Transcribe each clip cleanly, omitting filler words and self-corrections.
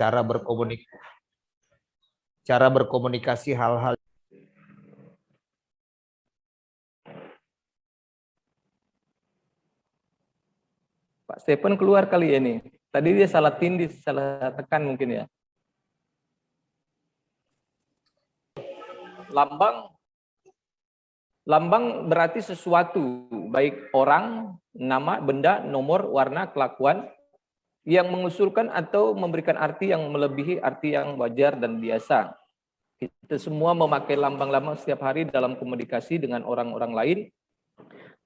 cara berkomunikasi hal-hal. Pak Stephen keluar kali ya ini. Tadi dia salah tindih, salah tekan mungkin ya. Lambang berarti sesuatu, baik orang, nama, benda, nomor, warna, kelakuan yang mengusulkan atau memberikan arti yang melebihi arti yang wajar dan biasa. Kita semua memakai lambang-lambang setiap hari dalam komunikasi dengan orang-orang lain.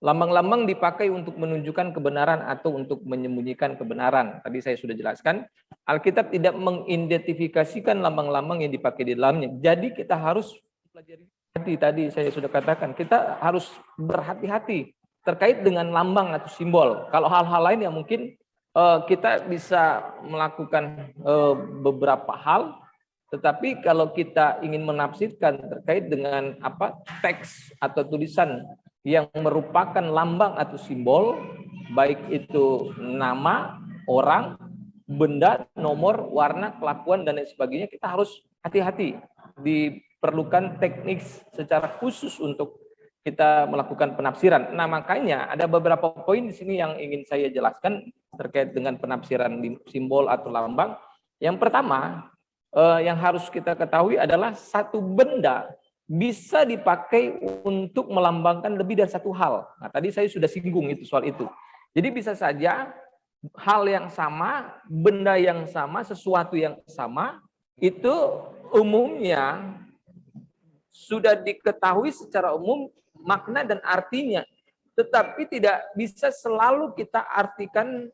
Lambang-lambang dipakai untuk menunjukkan kebenaran atau untuk menyembunyikan kebenaran. Tadi saya sudah jelaskan, Alkitab tidak mengidentifikasikan lambang-lambang yang dipakai di dalamnya. Jadi kita harus pelajari. Tadi saya sudah katakan, kita harus berhati-hati terkait dengan lambang atau simbol. Kalau hal-hal lain yang mungkin kita bisa melakukan beberapa hal, tetapi kalau kita ingin menafsirkan terkait dengan teks atau tulisan yang merupakan lambang atau simbol, baik itu nama, orang, benda, nomor, warna, kelakuan, dan lain sebagainya, kita harus hati-hati. Diperlukan teknik secara khusus untuk kita melakukan penafsiran. Nah, makanya ada beberapa poin di sini yang ingin saya jelaskan terkait dengan penafsiran simbol atau lambang. Yang pertama, yang harus kita ketahui adalah satu benda bisa dipakai untuk melambangkan lebih dari satu hal. Nah, tadi saya sudah singgung soal itu. Jadi bisa saja hal yang sama, benda yang sama, sesuatu yang sama, itu umumnya sudah diketahui secara umum makna dan artinya. Tetapi tidak bisa selalu kita artikan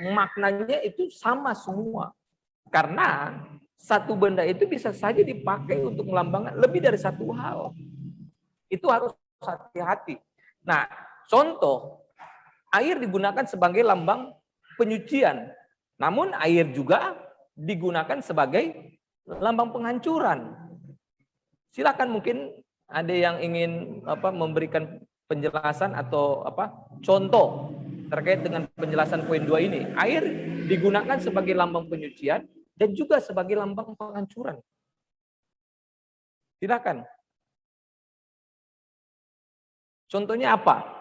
maknanya itu sama semua. Karena satu benda itu bisa saja dipakai untuk melambangkan lebih dari satu hal. Itu harus hati-hati. Nah, contoh, air digunakan sebagai lambang penyucian. Namun air juga digunakan sebagai lambang penghancuran. Silakan, mungkin ada yang ingin memberikan penjelasan atau contoh terkait dengan penjelasan poin 2 ini. Air digunakan sebagai lambang penyucian dan juga sebagai lambang penghancuran. Silakan. Contohnya apa?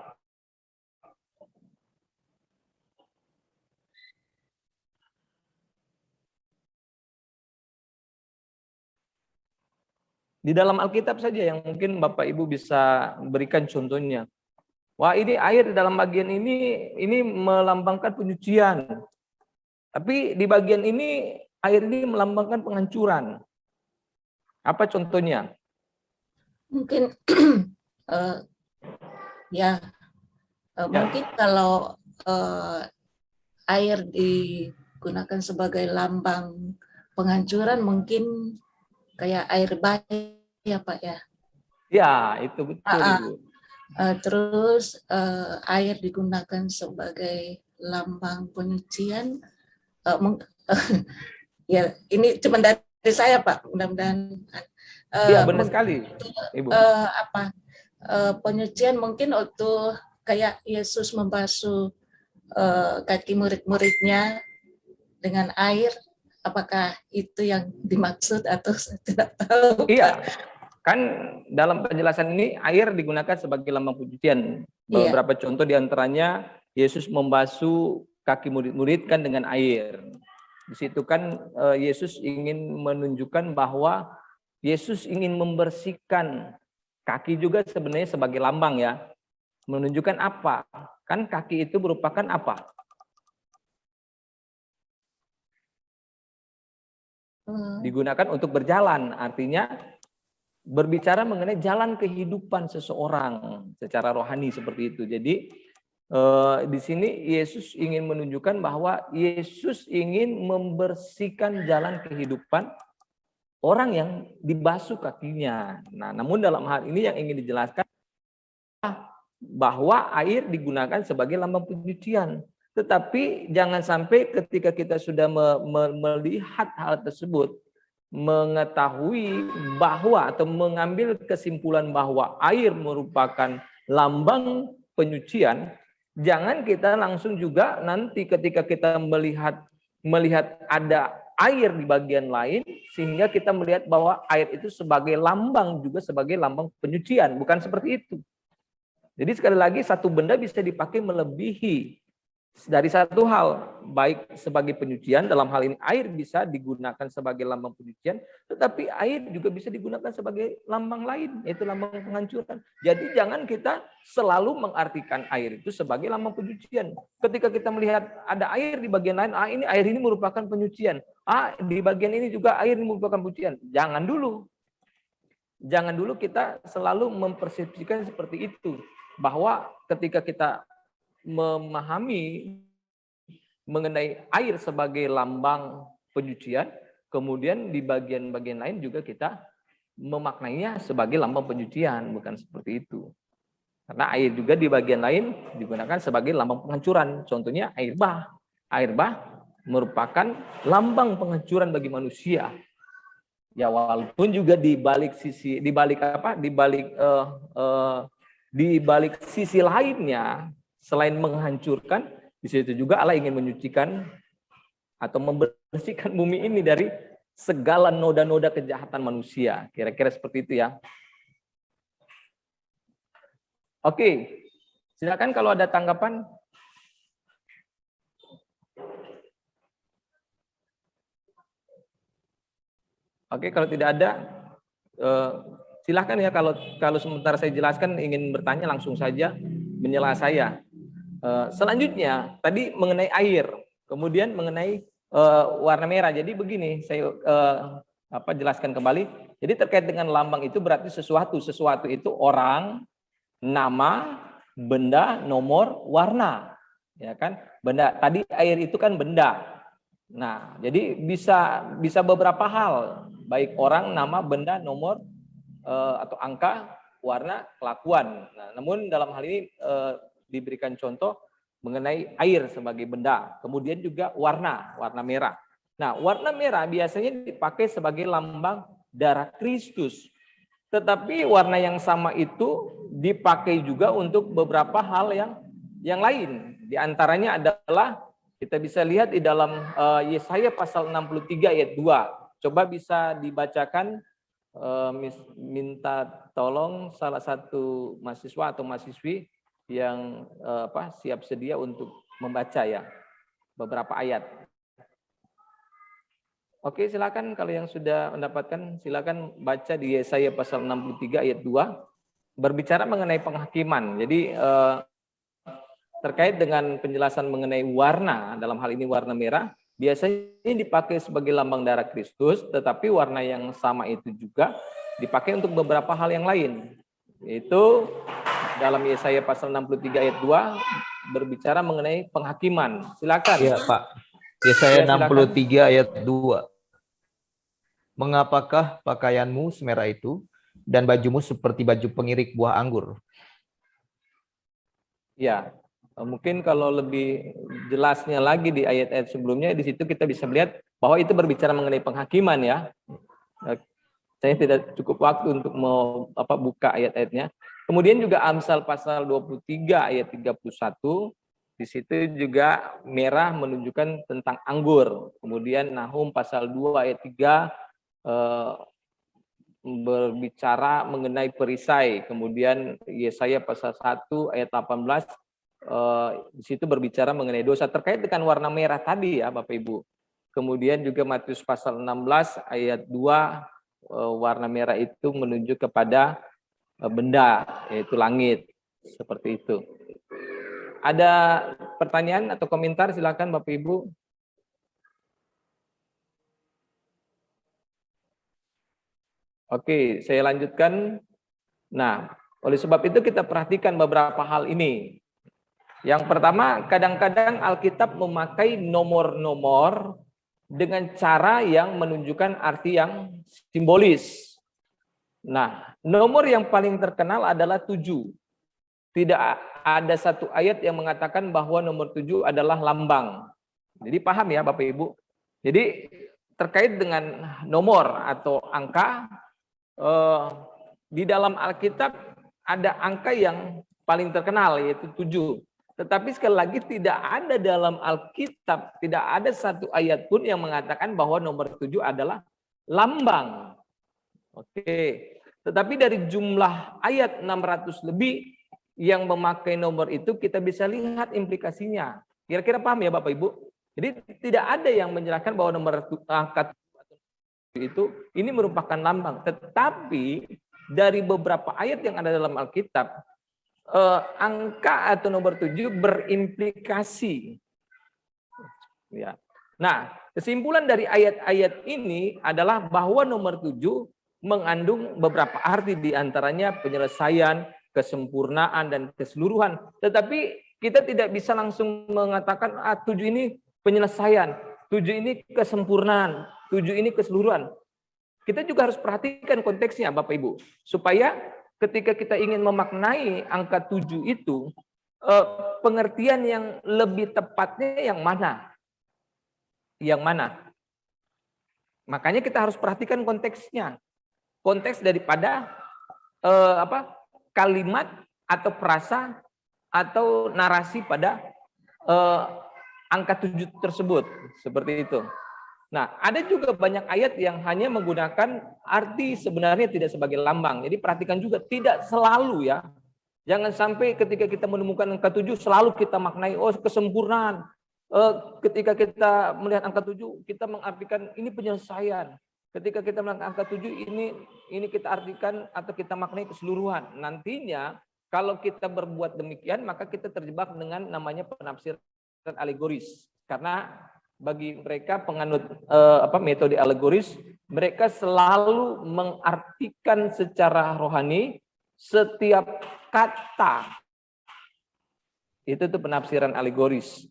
Di dalam Alkitab saja yang mungkin Bapak Ibu bisa berikan contohnya. Wah, ini air di dalam bagian ini melambangkan penyucian. Tapi di bagian ini air ini melambangkan penghancuran. Apa contohnya? Mungkin mungkin kalau air digunakan sebagai lambang penghancuran, mungkin kayak air bah ya Pak ya. Ya, itu betul Ibu. Terus air digunakan sebagai lambang penyucian. Ya, ini cuma dari saya Pak, mudah-mudahan. Iya, benar sekali Ibu. Penyucian mungkin waktu kayak Yesus membasuh kaki murid-muridnya dengan air. Apakah itu yang dimaksud atau saya tidak tahu? Iya, kan dalam penjelasan ini air digunakan sebagai lambang penyucian. Beberapa contoh diantaranya Yesus membasuh kaki murid-murid kan dengan air. Di situ kan Yesus ingin menunjukkan bahwa Yesus ingin membersihkan kaki juga sebenarnya sebagai lambang ya. Menunjukkan apa? Kan kaki itu merupakan apa? Digunakan untuk berjalan, artinya berbicara mengenai jalan kehidupan seseorang secara rohani seperti itu. Jadi di sini Yesus ingin menunjukkan bahwa Yesus ingin membersihkan jalan kehidupan orang yang dibasuh kakinya. Nah, namun dalam hal ini yang ingin dijelaskan bahwa air digunakan sebagai lambang penyucian. Tetapi jangan sampai ketika kita sudah melihat hal tersebut, mengetahui bahwa atau mengambil kesimpulan bahwa air merupakan lambang penyucian, jangan kita langsung juga nanti ketika kita melihat ada air di bagian lain, sehingga kita melihat bahwa air itu sebagai lambang, juga sebagai lambang penyucian, bukan seperti itu. Jadi sekali lagi satu benda bisa dipakai melebihi dari satu hal, baik sebagai penyucian, dalam hal ini air bisa digunakan sebagai lambang penyucian, tetapi air juga bisa digunakan sebagai lambang lain, yaitu lambang penghancuran. Jadi jangan kita selalu mengartikan air itu sebagai lambang penyucian. Ketika kita melihat ada air di bagian lain, ini air ini merupakan penyucian. Di bagian ini juga air ini merupakan penyucian. Jangan dulu. Jangan dulu kita selalu mempersepsikan seperti itu. Bahwa ketika kita memahami mengenai air sebagai lambang penyucian, kemudian di bagian-bagian lain juga kita memaknainya sebagai lambang penyucian, bukan seperti itu. Karena air juga di bagian lain digunakan sebagai lambang penghancuran. Contohnya air bah. Air bah merupakan lambang penghancuran bagi manusia. Ya walaupun juga di balik sisi lainnya, selain menghancurkan, di situ juga Allah ingin menyucikan atau membersihkan bumi ini dari segala noda-noda kejahatan manusia. Kira-kira seperti itu ya. Oke, silakan kalau ada tanggapan. Oke, kalau tidak ada, silakan ya. Kalau sementara saya jelaskan, ingin bertanya langsung saja menyela saya. Selanjutnya tadi mengenai air, kemudian mengenai warna merah. Jadi begini, saya jelaskan kembali. Jadi terkait dengan lambang itu berarti sesuatu itu orang, nama, benda, nomor, warna, ya kan? Benda tadi air itu kan benda. Nah, jadi bisa beberapa hal, baik orang, nama, benda, nomor, atau angka, warna, kelakuan. Nah, namun dalam hal ini diberikan contoh mengenai air sebagai benda, kemudian juga warna merah. Nah, warna merah biasanya dipakai sebagai lambang darah Kristus. Tetapi warna yang sama itu dipakai juga untuk beberapa hal yang lain. Di antaranya adalah kita bisa lihat di dalam Yesaya pasal 63 ayat 2. Coba bisa dibacakan, minta tolong salah satu mahasiswa atau mahasiswi yang siap sedia untuk membaca ya beberapa ayat. Oke, silakan kalau yang sudah mendapatkan, silakan baca di Yesaya pasal 63 ayat 2, berbicara mengenai penghakiman. Jadi terkait dengan penjelasan mengenai warna, dalam hal ini warna merah, biasanya dipakai sebagai lambang darah Kristus, tetapi warna yang sama itu juga dipakai untuk beberapa hal yang lain. Yaitu dalam Yesaya pasal 63 ayat 2 berbicara mengenai penghakiman. Silakan. Ya, Pak. Yesaya 63 ayat 2. Mengapakah pakaianmu semerah itu dan bajumu seperti baju pengirik buah anggur? Ya, mungkin kalau lebih jelasnya lagi di ayat-ayat sebelumnya, di situ kita bisa melihat bahwa itu berbicara mengenai penghakiman ya. Saya tidak cukup waktu untuk buka ayat-ayatnya. Kemudian juga Amsal pasal 23 ayat 31, di situ juga merah menunjukkan tentang anggur. Kemudian Nahum pasal 2 ayat 3 berbicara mengenai perisai. Kemudian Yesaya pasal 1 ayat 18 di situ berbicara mengenai dosa, terkait dengan warna merah tadi ya Bapak Ibu. Kemudian juga Matius pasal 16 ayat 2, warna merah itu menunjuk kepada benda, yaitu langit, seperti itu. Ada pertanyaan atau komentar, silakan Bapak Ibu. Oke, saya lanjutkan. Nah, oleh sebab itu kita perhatikan beberapa hal ini. Yang pertama, kadang-kadang Alkitab memakai nomor-nomor dengan cara yang menunjukkan arti yang simbolis. Nah, nomor yang paling terkenal adalah 7. Tidak ada satu ayat yang mengatakan bahwa nomor 7 adalah lambang. Jadi paham ya Bapak Ibu? Jadi terkait dengan nomor atau angka, di dalam Alkitab ada angka yang paling terkenal yaitu 7. Tetapi sekali lagi tidak ada dalam Alkitab, tidak ada satu ayat pun yang mengatakan bahwa nomor 7 adalah lambang. Oke. Tetapi dari jumlah ayat 600 lebih yang memakai nomor itu, kita bisa lihat implikasinya. Kira-kira paham ya Bapak Ibu? Jadi tidak ada yang menjelaskan bahwa nomor angka itu ini merupakan lambang. Tetapi dari beberapa ayat yang ada dalam Alkitab, angka atau nomor 7 berimplikasi. Ya. Nah, kesimpulan dari ayat-ayat ini adalah bahwa nomor 7 mengandung beberapa arti, diantaranya penyelesaian, kesempurnaan, dan keseluruhan. Tetapi kita tidak bisa langsung mengatakan 7 ini penyelesaian, 7 ini kesempurnaan, 7 ini keseluruhan. Kita juga harus perhatikan konteksnya Bapak Ibu, supaya ketika kita ingin memaknai angka 7 itu, pengertian yang lebih tepatnya yang mana? Yang mana? Makanya kita harus perhatikan konteksnya. Konteks daripada kalimat atau frasa atau narasi pada angka 7 tersebut. Seperti itu. Nah, ada juga banyak ayat yang hanya menggunakan arti sebenarnya tidak sebagai lambang. Jadi perhatikan juga, tidak selalu ya. Jangan sampai ketika kita menemukan angka 7 selalu kita maknai kesempurnaan. Ketika kita melihat angka 7 kita mengartikan ini penyelesaian. Ketika kita melihat angka 7 ini kita artikan atau kita maknai keseluruhan. Nantinya kalau kita berbuat demikian maka kita terjebak dengan namanya penafsiran alegoris. Karena bagi mereka penganut metode alegoris, mereka selalu mengartikan secara rohani setiap kata. Itu tuh penafsiran alegoris.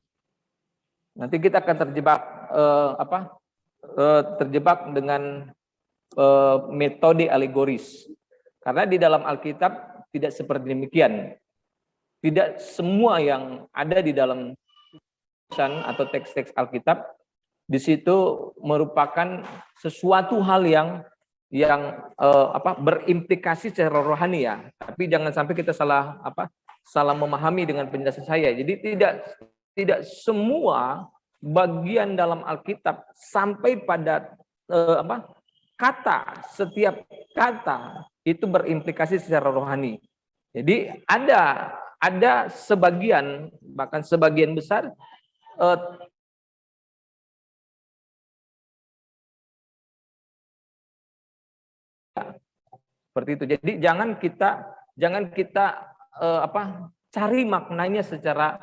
Nanti kita akan terjebak dengan metode alegoris. Karena di dalam Alkitab tidak seperti demikian. Tidak semua yang ada di dalam atau teks-teks Alkitab di situ merupakan sesuatu hal yang berimplikasi secara rohani ya. Tapi jangan sampai kita salah memahami dengan penjelasan saya. Jadi tidak semua bagian dalam Alkitab sampai pada kata, setiap kata itu berimplikasi secara rohani. Jadi ada sebagian, bahkan sebagian besar seperti itu. Jadi jangan kita cari maknanya secara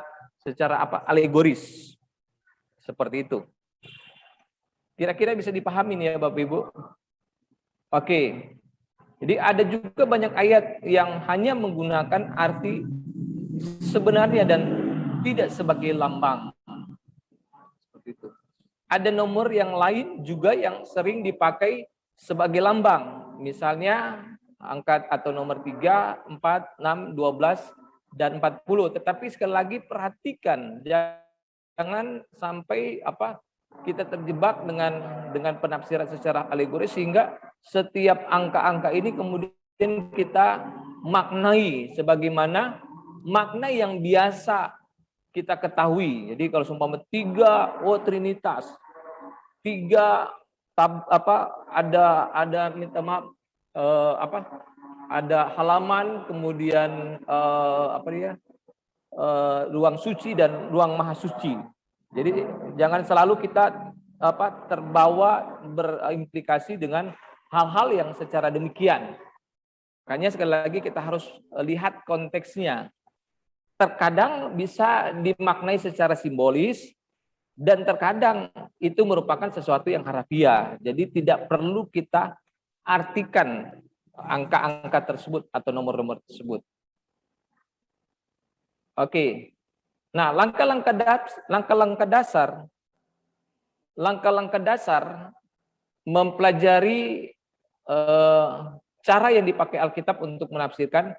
alegoris. Seperti itu. Kira-kira bisa dipahami nih ya Bapak Ibu. Oke. Jadi ada juga banyak ayat yang hanya menggunakan arti sebenarnya dan tidak sebagai lambang. Seperti itu. Ada nomor yang lain juga yang sering dipakai sebagai lambang. Misalnya angka atau nomor 3, 4, 6, 12, dan 40. Tetapi sekali lagi perhatikan, jangan sampai kita terjebak dengan penafsiran secara alegoris sehingga setiap angka-angka ini kemudian kita maknai sebagaimana makna yang biasa kita ketahui. Jadi kalau seumpama 3, Trinitas. 3 ada minta maaf ada halaman, kemudian ruang suci dan ruang maha suci. Jadi jangan selalu kita terbawa berimplikasi dengan hal-hal yang secara demikian. Makanya sekali lagi kita harus lihat konteksnya. Terkadang bisa dimaknai secara simbolis dan terkadang itu merupakan sesuatu yang harafiah. Jadi tidak perlu kita artikan angka-angka tersebut atau nomor-nomor tersebut. Oke. Nah, langkah-langkah dasar mempelajari cara yang dipakai Alkitab untuk menafsirkan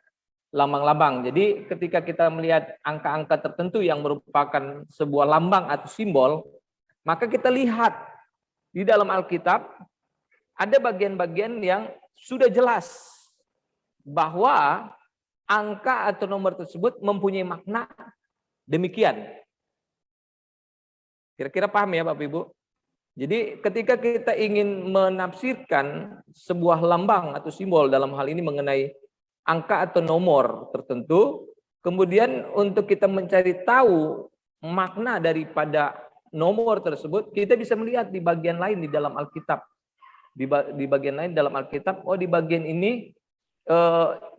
lambang-lambang. Jadi ketika kita melihat angka-angka tertentu yang merupakan sebuah lambang atau simbol, maka kita lihat di dalam Alkitab ada bagian-bagian yang sudah jelas bahwa angka atau nomor tersebut mempunyai makna Demikian. Kira-kira paham ya Bapak Ibu? Jadi ketika kita ingin menafsirkan sebuah lambang atau simbol dalam hal ini mengenai angka atau nomor tertentu, kemudian untuk kita mencari tahu makna daripada nomor tersebut, kita bisa melihat di bagian lain di dalam Alkitab. Di bagian lain dalam Alkitab, oh di bagian ini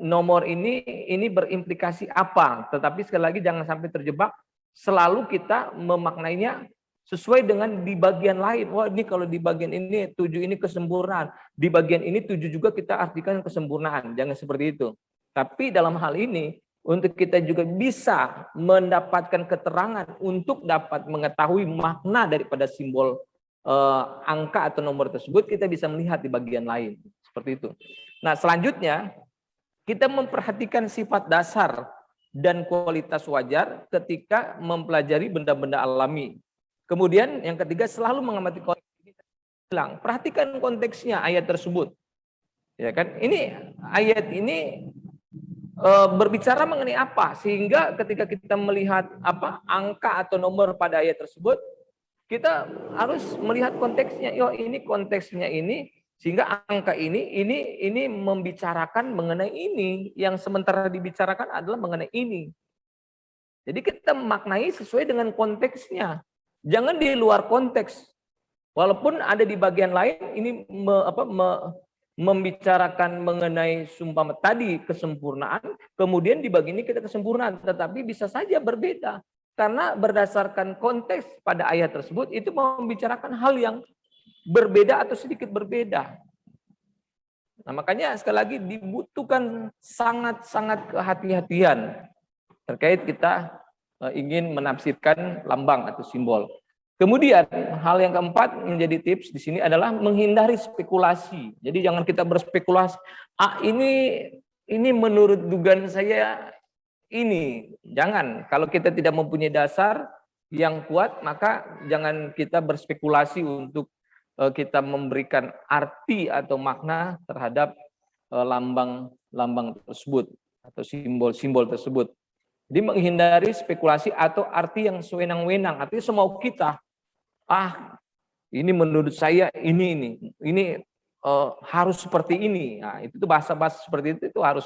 nomor ini berimplikasi apa. Tetapi sekali lagi jangan sampai terjebak, selalu kita memaknainya sesuai dengan di bagian lain. Wah ini kalau di bagian ini 7 ini kesempurnaan. Di bagian ini 7 juga kita artikan kesempurnaan. Jangan seperti itu. Tapi dalam hal ini, untuk kita juga bisa mendapatkan keterangan untuk dapat mengetahui makna daripada simbol angka atau nomor tersebut, kita bisa melihat di bagian lain. Seperti itu. Nah selanjutnya, kita memperhatikan sifat dasar dan kualitas wajar ketika mempelajari benda-benda alami. Kemudian yang ketiga, selalu mengamati konteks. Perhatikan konteksnya ayat tersebut. Ya kan? Ini ayat ini berbicara mengenai apa, sehingga ketika kita melihat angka atau nomor pada ayat tersebut, kita harus melihat konteksnya. Yo, ini konteksnya ini, sehingga angka ini membicarakan mengenai ini, yang sementara dibicarakan adalah mengenai ini. Jadi kita memaknai sesuai dengan konteksnya. Jangan di luar konteks. Walaupun ada di bagian lain ini membicarakan mengenai sumpah tadi kesempurnaan, kemudian di bagian ini kita kesempurnaan, tetapi bisa saja berbeda karena berdasarkan konteks pada ayat tersebut itu membicarakan hal yang berbeda atau sedikit berbeda. Nah, makanya sekali lagi dibutuhkan sangat-sangat kehati-hatian terkait kita ingin menafsirkan lambang atau simbol. Kemudian hal yang keempat menjadi tips di sini adalah menghindari spekulasi. Jadi jangan kita berspekulasi. Ini menurut dugaan saya ini. Jangan. Kalau kita tidak mempunyai dasar yang kuat, maka jangan kita berspekulasi untuk kita memberikan arti atau makna terhadap lambang tersebut atau simbol-simbol tersebut. Jadi menghindari spekulasi atau arti yang sewenang-wenang, artinya semau kita. Ini menurut saya ini harus seperti ini. Nah, itu bahasa-bahasa seperti itu harus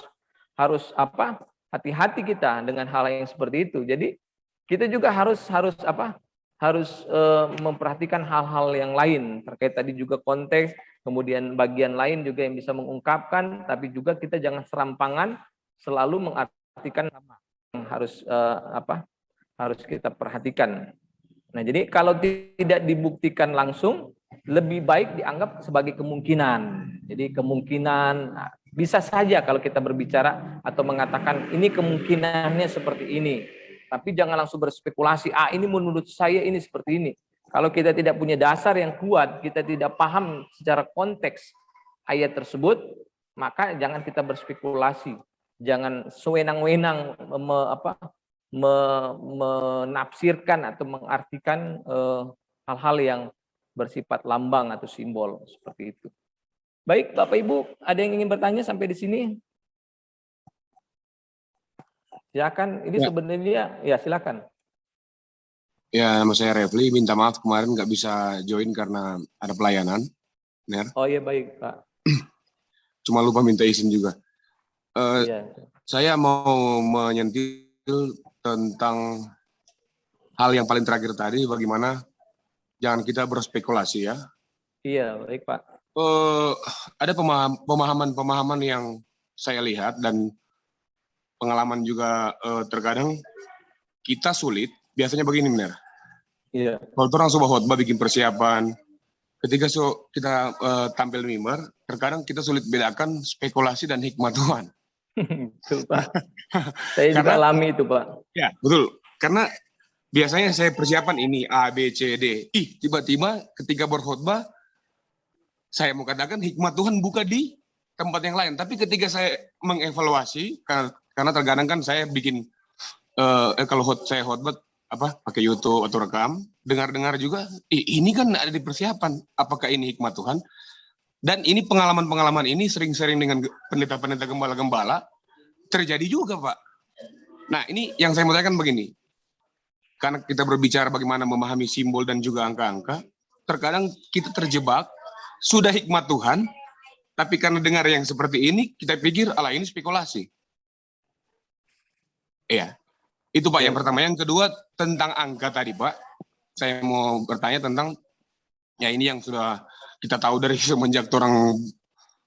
hati-hati kita dengan hal yang seperti itu. Jadi kita juga harus memperhatikan hal-hal yang lain terkait tadi juga konteks, kemudian bagian lain juga yang bisa mengungkapkan, tapi juga kita jangan serampangan selalu mengartikan nama. Harus kita perhatikan. Nah, jadi kalau tidak dibuktikan langsung, lebih baik dianggap sebagai kemungkinan. Jadi kemungkinan bisa saja kalau kita berbicara atau mengatakan ini kemungkinannya seperti ini. Tapi jangan langsung berspekulasi, ini menurut saya ini seperti ini. Kalau kita tidak punya dasar yang kuat, kita tidak paham secara konteks ayat tersebut, maka jangan kita berspekulasi. Jangan sewenang-wenang menafsirkan atau mengartikan hal-hal yang bersifat lambang atau simbol seperti itu. Baik, Bapak Ibu, ada yang ingin bertanya sampai di sini? Silakan. Ini sebenarnya silakan. Ya, nama saya Refli. Minta maaf kemarin nggak bisa join karena ada pelayanan. Ner. Oh iya, baik Pak. Cuma lupa minta izin juga. Saya mau menyentil tentang hal yang paling terakhir tadi, bagaimana jangan kita berspekulasi ya. Iya, baik Pak. Ada pemahaman yang saya lihat dan pengalaman juga terkadang kita sulit. Biasanya begini benar. Iya. Kalau orang khotbah bikin persiapan, ketika kita tampil mimbar, terkadang kita sulit bedakan spekulasi dan hikmat Tuhan. Betul Pak. Saya juga alami itu Pak. Ya betul. Karena biasanya saya persiapan ini A, B, C, D. Tiba-tiba ketika berkhotbah, saya mau katakan hikmat Tuhan bukan di tempat yang lain. Tapi ketika saya mengevaluasi, karena terkadang kan saya bikin kalau saya khotbah pakai YouTube atau rekam, dengar juga, ini kan ada di persiapan. Apakah ini hikmat Tuhan? Dan ini pengalaman-pengalaman ini sering-sering dengan pendeta-pendeta gembala-gembala terjadi juga, Pak. Nah, ini yang saya mau tanyakan begini. karena kita berbicara bagaimana memahami simbol dan juga angka-angka, terkadang kita terjebak, sudah hikmat Tuhan, tapi karena dengar yang seperti ini, kita pikir, alah ini spekulasi. Iya, itu Pak yang pertama. Yang kedua, tentang angka tadi Pak, saya mau bertanya tentang, ya ini yang sudah kita tahu dari semenjak orang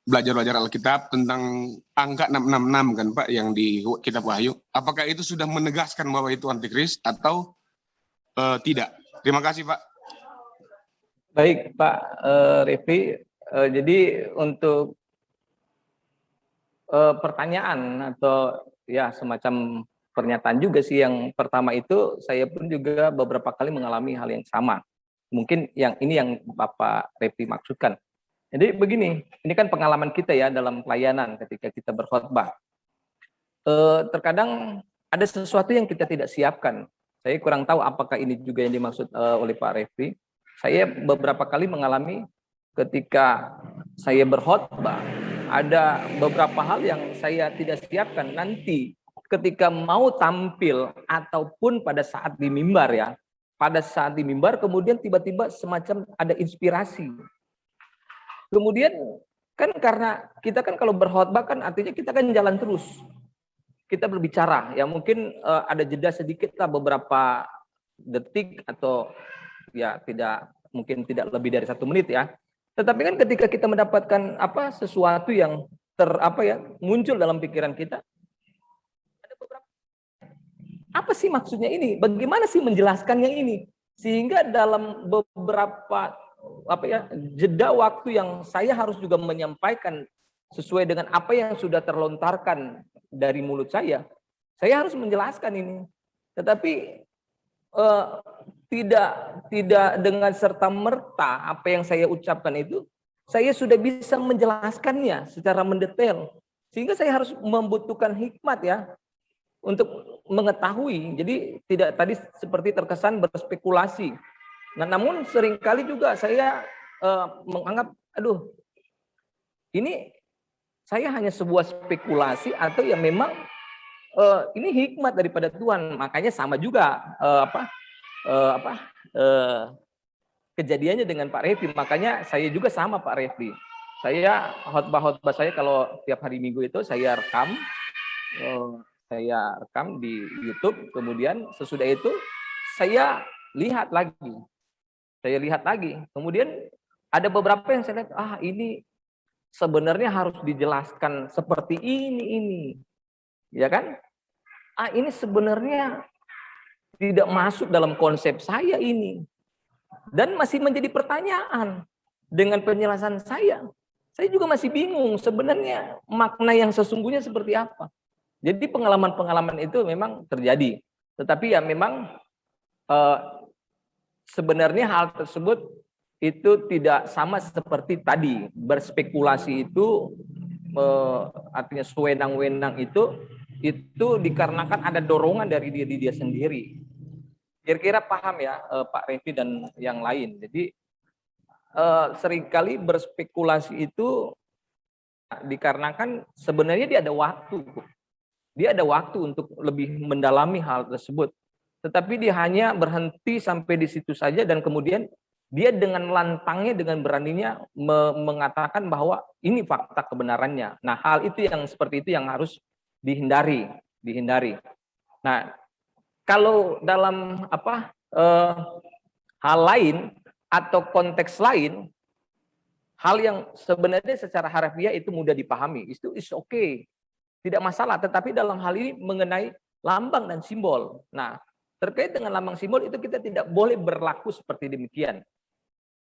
belajar Alkitab, tentang angka 666 kan Pak, yang di kitab Wahyu. Apakah itu sudah menegaskan bahwa itu antikris atau tidak? Terima kasih Pak. Baik Pak Refli, jadi untuk pertanyaan atau ya semacam pernyataan juga sih, yang pertama itu saya pun juga beberapa kali mengalami hal yang sama. Mungkin yang ini yang Bapak Refli maksudkan. Jadi begini, ini kan pengalaman kita ya dalam pelayanan ketika kita berkhotbah. Terkadang ada sesuatu yang kita tidak siapkan. Saya kurang tahu apakah ini juga yang dimaksud oleh Pak Refli. Saya beberapa kali mengalami ketika saya berkhotbah, ada beberapa hal yang saya tidak siapkan. Nanti ketika mau tampil ataupun pada saat di mimbar ya, pada saat di mimbar kemudian tiba-tiba semacam ada inspirasi. Kemudian kan karena kita kan kalau berkhotbah kan artinya kita kan jalan terus. Kita berbicara, ya mungkin ada jeda sedikit lah beberapa detik atau ya mungkin tidak lebih dari 1 menit ya. Tetapi kan ketika kita mendapatkan sesuatu yang muncul dalam pikiran kita, ada beberapa, apa sih maksudnya ini? Bagaimana sih menjelaskannya ini? Sehingga dalam beberapa jeda waktu yang saya harus juga menyampaikan sesuai dengan apa yang sudah terlontarkan dari mulut saya harus menjelaskan ini. Tetapi tidak dengan serta-merta apa yang saya ucapkan itu, saya sudah bisa menjelaskannya secara mendetail. Sehingga saya harus membutuhkan hikmat ya, untuk mengetahui. Jadi tidak tadi seperti terkesan berspekulasi. Nah, namun seringkali juga saya menganggap, ini saya hanya sebuah spekulasi atau ya memang ini hikmat daripada Tuhan. Makanya sama juga kejadiannya dengan Pak Refli. Makanya saya juga sama Pak Refli. Saya khotbah saya kalau tiap hari Minggu itu saya rekam di YouTube. Kemudian sesudah itu saya lihat lagi. Kemudian ada beberapa yang saya lihat, ini sebenarnya harus dijelaskan seperti ini. Ya kan? Ini sebenarnya tidak masuk dalam konsep saya ini. Dan masih menjadi pertanyaan dengan penjelasan saya. Saya juga masih bingung sebenarnya makna yang sesungguhnya seperti apa. Jadi pengalaman-pengalaman itu memang terjadi. Tetapi ya memang sebenarnya hal tersebut itu tidak sama seperti tadi. Berspekulasi itu artinya sewenang-wenang itu dikarenakan ada dorongan dari diri dia sendiri. Kira-kira paham ya Pak Refli dan yang lain. Jadi seringkali berspekulasi itu dikarenakan sebenarnya dia ada waktu. Dia ada waktu untuk lebih mendalami hal tersebut. Tetapi dia hanya berhenti sampai di situ saja dan kemudian dia dengan lantangnya, dengan beraninya mengatakan bahwa ini fakta kebenarannya. Nah, hal itu yang seperti itu yang harus dihindari. Nah, kalau dalam hal lain atau konteks lain, hal yang sebenarnya secara harfiah itu mudah dipahami, itu is okay, tidak masalah. Tetapi dalam hal ini mengenai lambang dan simbol. Nah, terkait dengan lambang simbol itu kita tidak boleh berlaku seperti demikian.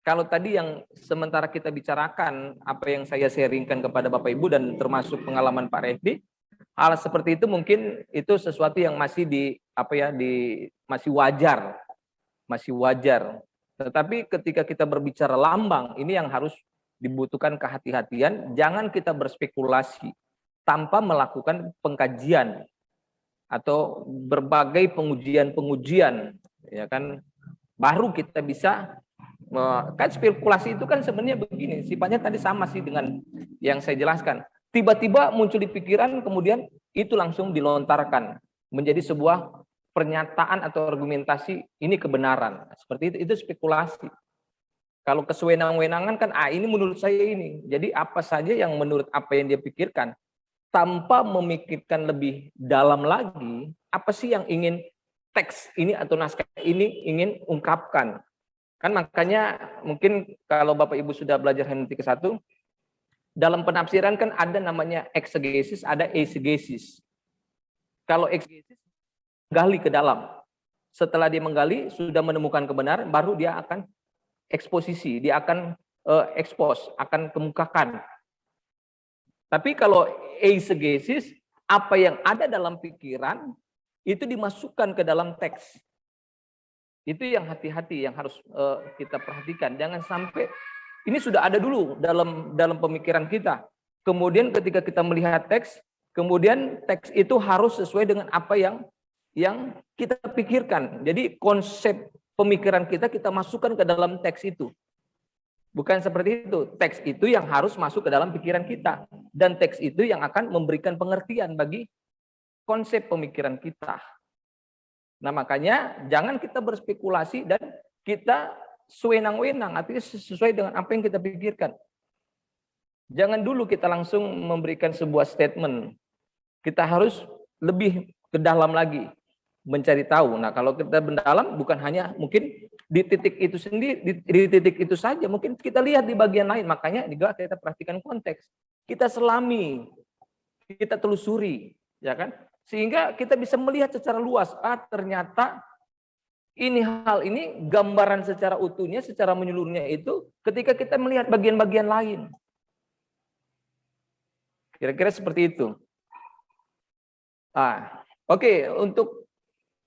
Kalau tadi yang sementara kita bicarakan, apa yang saya sharingkan kepada Bapak Ibu dan termasuk pengalaman Pak Refli, hal seperti itu mungkin itu sesuatu yang masih masih wajar. Tetapi ketika kita berbicara lambang, ini yang harus dibutuhkan kehati-hatian. Jangan kita berspekulasi tanpa melakukan pengkajian atau berbagai pengujian, ya kan, baru kita bisa kan. Spekulasi itu kan sebenarnya begini, sifatnya tadi sama sih dengan yang saya jelaskan. Tiba-tiba muncul di pikiran, kemudian itu langsung dilontarkan menjadi sebuah pernyataan atau argumentasi ini kebenaran. Seperti itu spekulasi. Kalau kesewenang-wenangan kan, ini menurut saya ini. Jadi apa saja yang menurut apa yang dia pikirkan, tanpa memikirkan lebih dalam lagi, apa sih yang ingin teks ini atau naskah ini ingin ungkapkan. Kan makanya mungkin kalau Bapak Ibu sudah belajar hermeneutik ke-1, dalam penafsiran kan ada namanya eksegesis, ada eisegesis. Kalau eksegesis, gali ke dalam. Setelah dia menggali, sudah menemukan kebenaran, baru dia akan eksposisi, dia akan expose, akan kemukakan. Tapi kalau eisegesis, apa yang ada dalam pikiran, itu dimasukkan ke dalam teks. Itu yang hati-hati, yang harus kita perhatikan. Jangan sampai, ini sudah ada dulu dalam pemikiran kita. Kemudian ketika kita melihat teks, kemudian teks itu harus sesuai dengan apa yang kita pikirkan. Jadi konsep pemikiran kita masukkan ke dalam teks itu. Bukan seperti itu. Teks itu yang harus masuk ke dalam pikiran kita. Dan teks itu yang akan memberikan pengertian bagi konsep pemikiran kita. Nah makanya jangan kita berspekulasi dan kita sewenang-wenang, artinya sesuai dengan apa yang kita pikirkan. Jangan dulu kita langsung memberikan sebuah statement. Kita harus lebih ke dalam lagi. Mencari tahu. Nah, kalau kita mendalam bukan hanya mungkin di titik itu sendiri, di titik itu saja, mungkin kita lihat di bagian lain. Makanya juga kita perhatikan konteks. Kita selami, kita telusuri, ya kan? Sehingga kita bisa melihat secara luas, ternyata hal ini gambaran secara utuhnya, secara menyeluruhnya itu ketika kita melihat bagian-bagian lain. Kira-kira seperti itu. Oke, untuk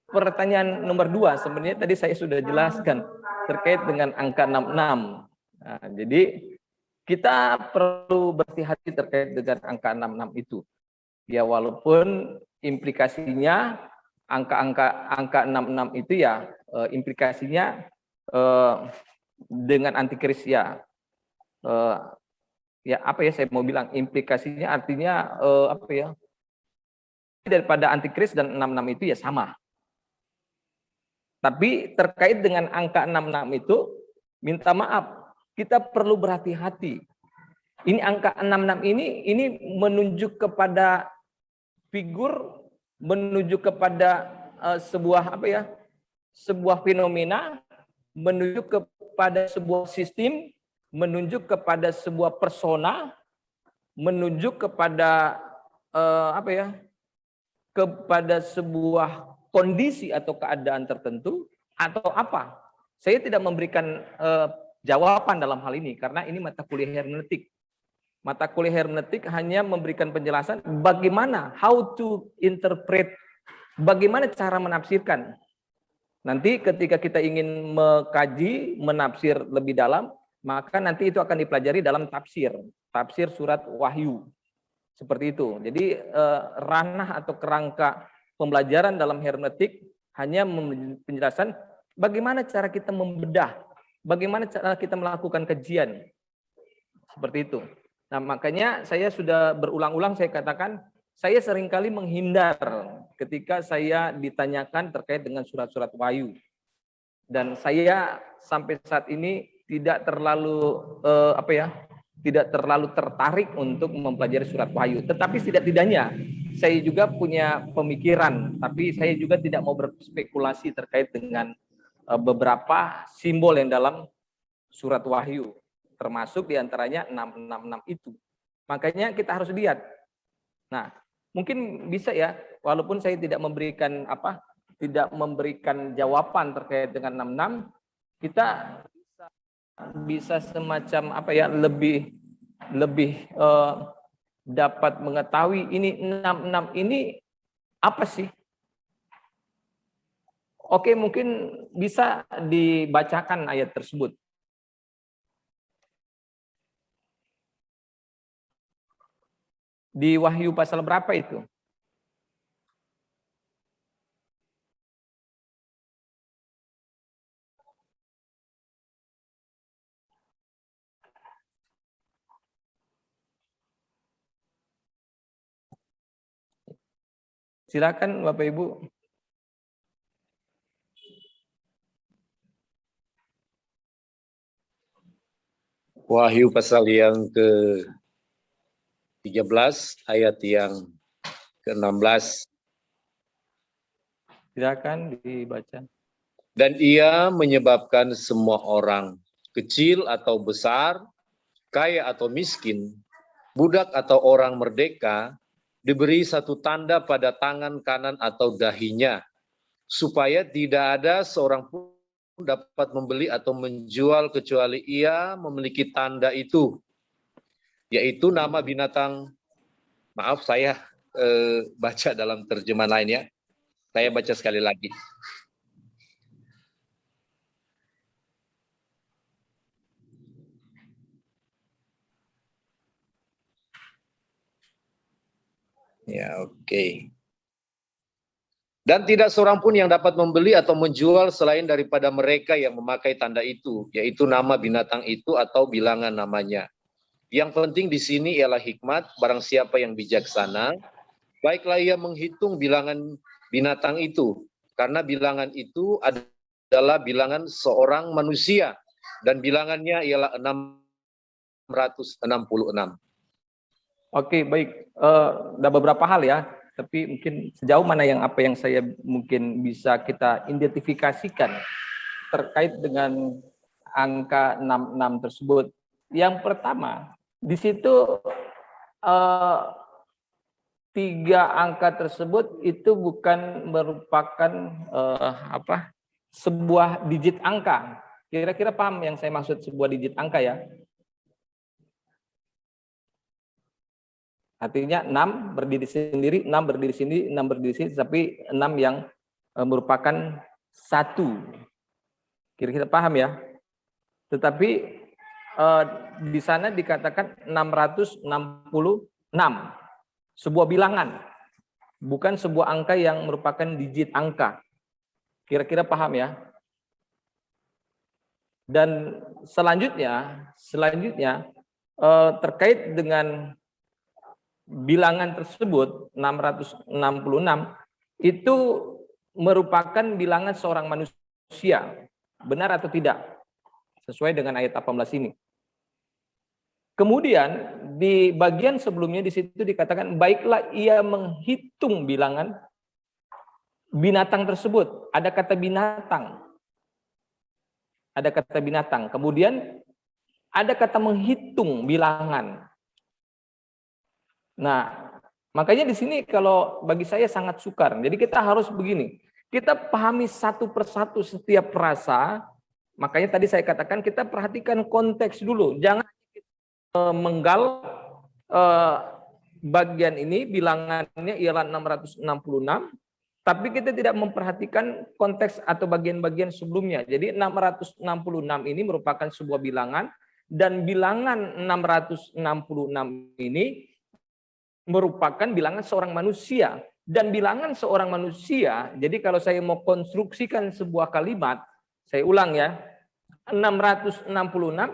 pertanyaan nomor 2, sebenarnya tadi saya sudah jelaskan terkait dengan angka 66. Nah, jadi kita perlu berhati-hati terkait dengan angka 66 itu. Ya walaupun implikasinya angka 66 itu ya implikasinya dengan antikris ya. Ya apa ya saya mau bilang, implikasinya artinya apa ya? Daripada antikris dan 66 itu ya sama. Tapi terkait dengan angka 66 itu, minta maaf, kita perlu berhati-hati. Ini angka 66 ini menunjuk kepada figur, menunjuk kepada sebuah apa ya? Sebuah fenomena, menunjuk kepada sebuah sistem, menunjuk kepada sebuah persona, menunjuk kepada apa ya? Kepada sebuah kondisi atau keadaan tertentu atau apa? Saya tidak memberikan jawaban dalam hal ini karena ini mata kuliah hermeneutik. Mata kuliah hermeneutik hanya memberikan penjelasan bagaimana how to interpret, bagaimana cara menafsirkan. Nanti ketika kita ingin mengkaji, menafsir lebih dalam, maka nanti itu akan dipelajari dalam tafsir surat Wahyu. Seperti itu. Jadi ranah atau kerangka pembelajaran dalam hermeneutik hanya penjelasan bagaimana cara kita membedah, bagaimana cara kita melakukan kajian. Seperti itu. Nah, makanya saya sudah berulang-ulang saya katakan, saya seringkali menghindar ketika saya ditanyakan terkait dengan surat-surat Wahyu. Dan saya sampai saat ini tidak terlalu tidak terlalu tertarik untuk mempelajari surat Wahyu. Tetapi tidak-tidaknya saya juga punya pemikiran, tapi saya juga tidak mau berspekulasi terkait dengan beberapa simbol yang dalam surat Wahyu, termasuk diantaranya 666 itu. Makanya kita harus lihat. Nah, mungkin bisa ya, walaupun saya tidak memberikan jawaban terkait dengan 66, kita bisa semacam lebih dapat mengetahui ini 66 ini apa sih? Oke, mungkin bisa dibacakan ayat tersebut. Di Wahyu pasal berapa itu? Silakan Bapak Ibu. Wahyu pasal yang ke-13 ayat yang ke-16. Silakan dibaca. Dan ia menyebabkan semua orang, kecil atau besar, kaya atau miskin, budak atau orang merdeka, diberi satu tanda pada tangan kanan atau dahinya, supaya tidak ada seorang pun dapat membeli atau menjual kecuali ia memiliki tanda itu, yaitu nama binatang. Maaf, saya baca dalam terjemahan lain ya. Saya baca sekali lagi. Ya, oke. Dan tidak seorang pun yang dapat membeli atau menjual selain daripada mereka yang memakai tanda itu, yaitu nama binatang itu atau bilangan namanya. Yang penting di sini ialah hikmat. Barang siapa yang bijaksana, baiklah ia menghitung bilangan binatang itu, karena bilangan itu adalah bilangan seorang manusia, dan bilangannya ialah 666. Oke, baik. Ada beberapa hal ya, tapi mungkin sejauh mana yang apa yang saya mungkin bisa kita identifikasikan terkait dengan angka 66 tersebut. Yang pertama, di situ 3 angka tersebut itu bukan merupakan sebuah digit angka. Kira-kira paham yang saya maksud sebuah digit angka ya? Artinya 6 berdiri sendiri, 6 berdiri sini, 6 berdiri sini, tapi 6 yang merupakan 1. Kira-kira paham ya? Tetapi di sana dikatakan 666, sebuah bilangan, bukan sebuah angka yang merupakan digit angka. Kira-kira paham ya? Dan selanjutnya terkait dengan bilangan tersebut 666 itu merupakan bilangan seorang manusia. Benar atau tidak? Sesuai dengan ayat 18 ini. Kemudian di bagian sebelumnya di situ dikatakan baiklah ia menghitung bilangan binatang tersebut. Ada kata binatang. Ada kata binatang. Kemudian ada kata menghitung bilangan. Nah, makanya di sini kalau bagi saya sangat sukar. Jadi kita harus begini. Kita pahami satu persatu setiap frasa. Makanya tadi saya katakan kita perhatikan konteks dulu. Jangan menggal bagian ini bilangannya ialah 666. Tapi kita tidak memperhatikan konteks atau bagian-bagian sebelumnya. Jadi 666 ini merupakan sebuah bilangan. Dan bilangan 666 ini merupakan bilangan seorang manusia. Dan bilangan seorang manusia, jadi kalau saya mau konstruksikan sebuah kalimat, saya ulang ya, 666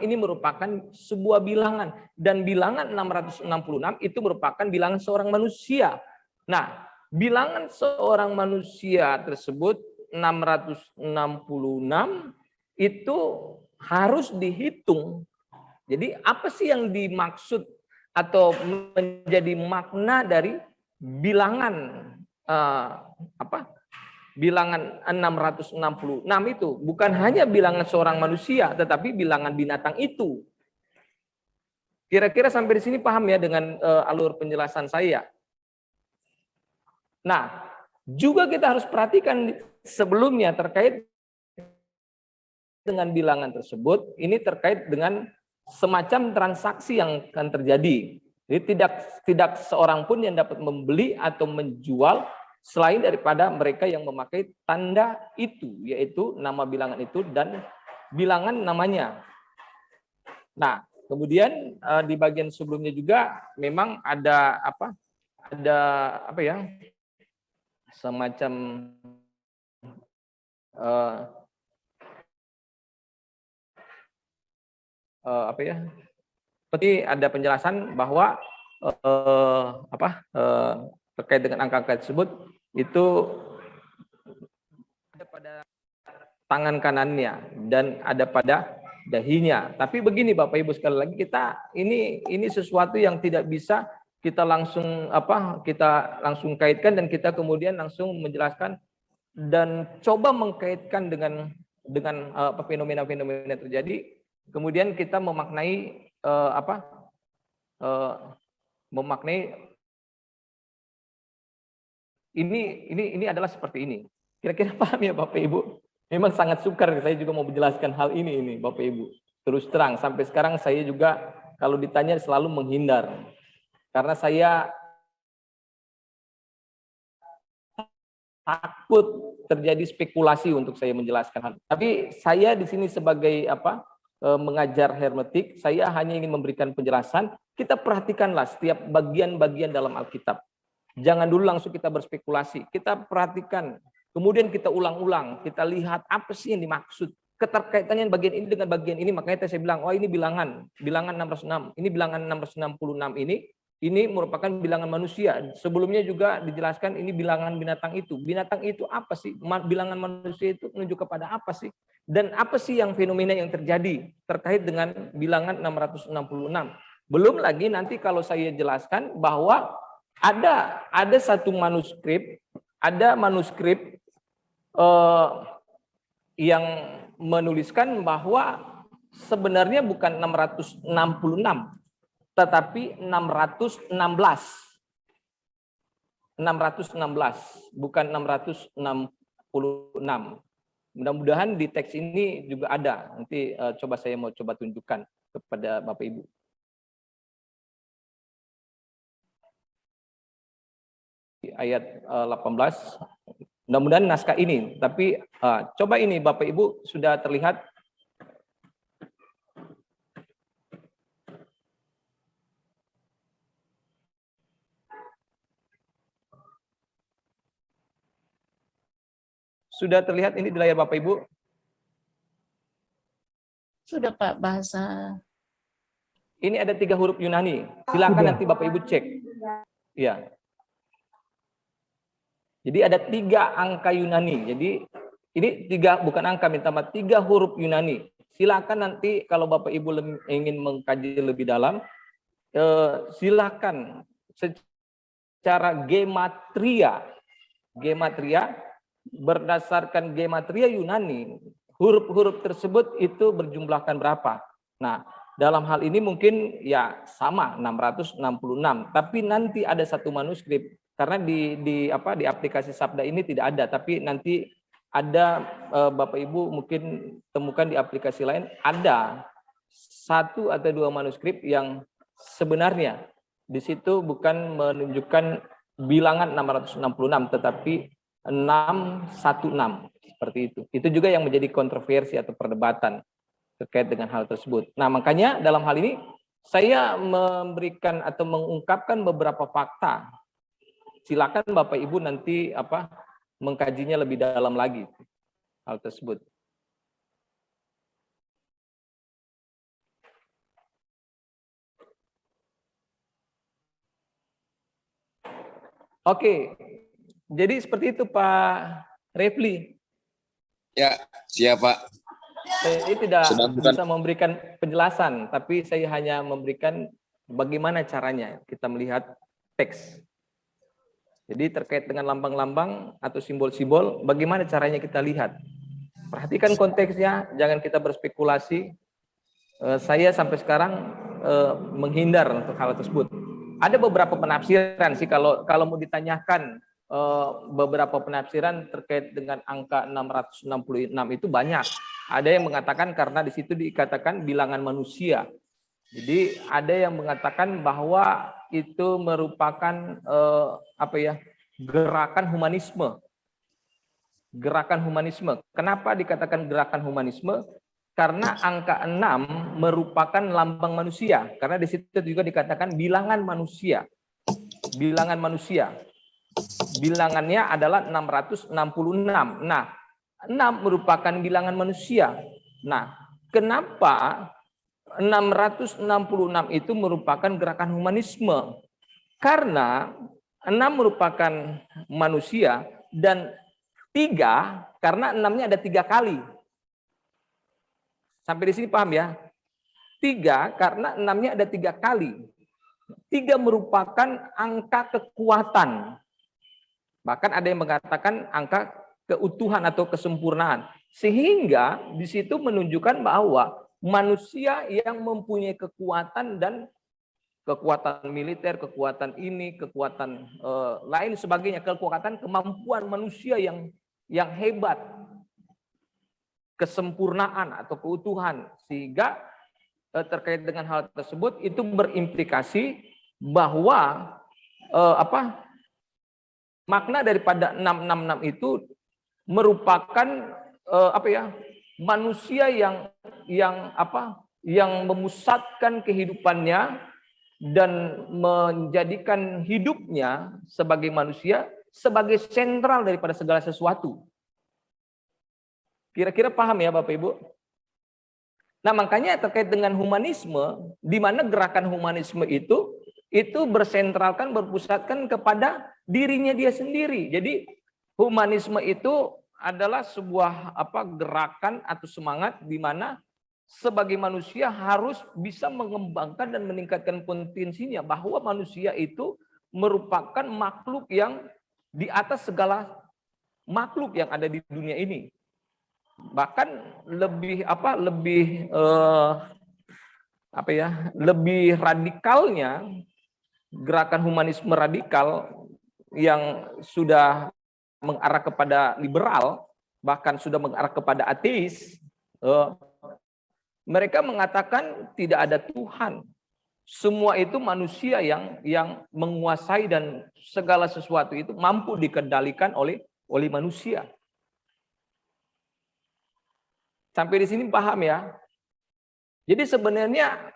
ini merupakan sebuah bilangan. Dan bilangan 666 itu merupakan bilangan seorang manusia. Nah, bilangan seorang manusia tersebut 666 itu harus dihitung. Jadi apa sih yang dimaksud atau menjadi makna dari bilangan bilangan 666 itu bukan hanya bilangan seorang manusia tetapi bilangan binatang itu. Kira-kira sampai di sini paham ya dengan alur penjelasan saya. Nah, juga kita harus perhatikan sebelumnya terkait dengan bilangan tersebut, ini terkait dengan semacam transaksi yang akan terjadi. Jadi tidak seorang pun yang dapat membeli atau menjual selain daripada mereka yang memakai tanda itu, yaitu nama bilangan itu dan bilangan namanya. Nah, kemudian di bagian sebelumnya juga memang ada semacam seperti ada penjelasan bahwa terkait dengan angka-angka tersebut itu ada pada tangan kanannya dan ada pada dahinya. Tapi begini Bapak Ibu sekali lagi, kita ini sesuatu yang tidak bisa kita langsung kaitkan dan kita kemudian langsung menjelaskan dan coba mengkaitkan dengan fenomena-fenomena yang terjadi. Kemudian kita memaknai ini adalah seperti ini. Kira-kira paham ya Bapak Ibu? Memang sangat sukar saya juga mau menjelaskan hal ini Bapak Ibu. Terus terang sampai sekarang saya juga kalau ditanya selalu menghindar. Karena saya takut terjadi spekulasi untuk saya menjelaskan hal. Tapi saya di sini sebagai mengajar hermeneutik, saya hanya ingin memberikan penjelasan. Kita perhatikanlah setiap bagian-bagian dalam Alkitab. Jangan dulu langsung kita berspekulasi. Kita perhatikan, kemudian kita ulang-ulang, kita lihat apa sih yang dimaksud. Keterkaitannya bagian ini dengan bagian ini, makanya saya bilang, oh ini bilangan 606, ini bilangan 666 ini merupakan bilangan manusia. Sebelumnya juga dijelaskan ini bilangan binatang itu. Binatang itu apa sih? Bilangan manusia itu menunjuk kepada apa sih? Dan apa sih yang fenomena yang terjadi terkait dengan bilangan 666? Belum lagi nanti kalau saya jelaskan bahwa ada satu manuskrip, yang menuliskan bahwa sebenarnya bukan 666, tetapi 616, bukan 666. Mudah-mudahan di teks ini juga ada. Nanti saya mau coba tunjukkan kepada Bapak Ibu. Ayat 18. Mudah-mudahan naskah ini, tapi coba ini Bapak Ibu sudah terlihat. Sudah terlihat ini di layar Bapak Ibu? Sudah Pak, bahasa. Ini ada 3 huruf Yunani. Silakan nanti Bapak Ibu cek. Ya. Jadi ada 3 angka Yunani. Jadi ini 3 bukan angka, minta maaf, 3 huruf Yunani. Silakan nanti kalau Bapak Ibu ingin mengkaji lebih dalam, silakan secara gematria berdasarkan gematria Yunani, huruf-huruf tersebut itu berjumlahkan berapa. Nah, dalam hal ini mungkin ya sama 666, tapi nanti ada satu manuskrip karena di aplikasi Sabda ini tidak ada, tapi nanti ada Bapak Ibu mungkin temukan di aplikasi lain ada 1 atau 2 manuskrip yang sebenarnya di situ bukan menunjukkan bilangan 666 tetapi 616 seperti itu. Itu juga yang menjadi kontroversi atau perdebatan terkait dengan hal tersebut. Nah, makanya dalam hal ini saya memberikan atau mengungkapkan beberapa fakta. Silakan Bapak Ibu nanti mengkajinya lebih dalam lagi hal tersebut. Oke. Jadi seperti itu Pak Refli. Ya, siap Pak. Saya tidak bisa memberikan penjelasan, tapi saya hanya memberikan bagaimana caranya kita melihat teks. Jadi terkait dengan lambang-lambang atau simbol-simbol, bagaimana caranya kita lihat. Perhatikan konteksnya, jangan kita berspekulasi. Saya sampai sekarang menghindar untuk hal tersebut. Ada beberapa penafsiran sih kalau mau ditanyakan beberapa penafsiran terkait dengan angka 666 itu banyak. Ada yang mengatakan karena di situ dikatakan bilangan manusia. Jadi ada yang mengatakan bahwa itu merupakan gerakan humanisme. Gerakan humanisme. Kenapa dikatakan gerakan humanisme? Karena angka 6 merupakan lambang manusia. Karena di situ juga dikatakan bilangan manusia. Bilangan manusia. Bilangannya adalah 666. Nah, 6 merupakan bilangan manusia. Nah, kenapa 666 itu merupakan gerakan humanisme? Karena 6 merupakan manusia dan 3 karena 6-nya ada 3 kali. Sampai di sini paham ya? 3 karena 6-nya ada 3 kali. 3 merupakan angka kekuatan. Bahkan ada yang mengatakan angka keutuhan atau kesempurnaan. Sehingga di situ menunjukkan bahwa manusia yang mempunyai kekuatan dan kekuatan militer, kekuatan ini, kekuatan lain sebagainya, kekuatan kemampuan manusia yang hebat, kesempurnaan atau keutuhan, sehingga terkait dengan hal tersebut itu berimplikasi bahwa makna daripada 666 itu merupakan manusia yang memusatkan kehidupannya dan menjadikan hidupnya sebagai manusia sebagai sentral daripada segala sesuatu. Kira-kira paham ya Bapak Ibu? Nah, makanya terkait dengan humanisme, di mana gerakan humanisme itu bersentralkan, berpusatkan kepada dirinya dia sendiri. Jadi humanisme itu adalah sebuah gerakan atau semangat di mana sebagai manusia harus bisa mengembangkan dan meningkatkan potensinya, bahwa manusia itu merupakan makhluk yang di atas segala makhluk yang ada di dunia ini. Bahkan lebih radikalnya gerakan humanisme radikal yang sudah mengarah kepada liberal, bahkan sudah mengarah kepada ateis. Mereka mengatakan tidak ada Tuhan. Semua itu manusia yang menguasai dan segala sesuatu itu mampu dikendalikan oleh manusia. Sampai di sini paham ya? Jadi sebenarnya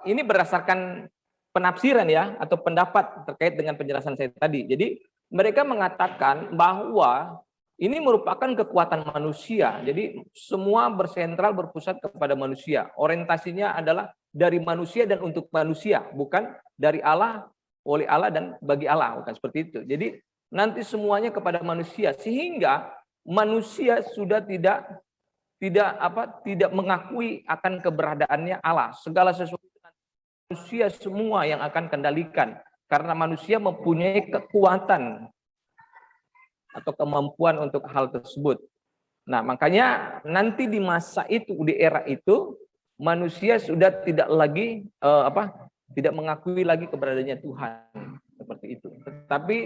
ini berdasarkan penafsiran ya, atau pendapat terkait dengan penjelasan saya tadi. Jadi mereka mengatakan bahwa ini merupakan kekuatan manusia. Jadi semua bersentral, berpusat kepada manusia. Orientasinya adalah dari manusia dan untuk manusia, bukan dari Allah, oleh Allah dan bagi Allah, bukan seperti itu. Jadi nanti semuanya kepada manusia, sehingga manusia sudah tidak mengakui akan keberadaannya Allah. Segala sesuatu manusia semua yang akan kendalikan, karena manusia mempunyai kekuatan atau kemampuan untuk hal tersebut. Nah, makanya nanti di masa itu, di era itu, manusia sudah tidak lagi tidak mengakui lagi keberadaannya Tuhan, seperti itu. Tetapi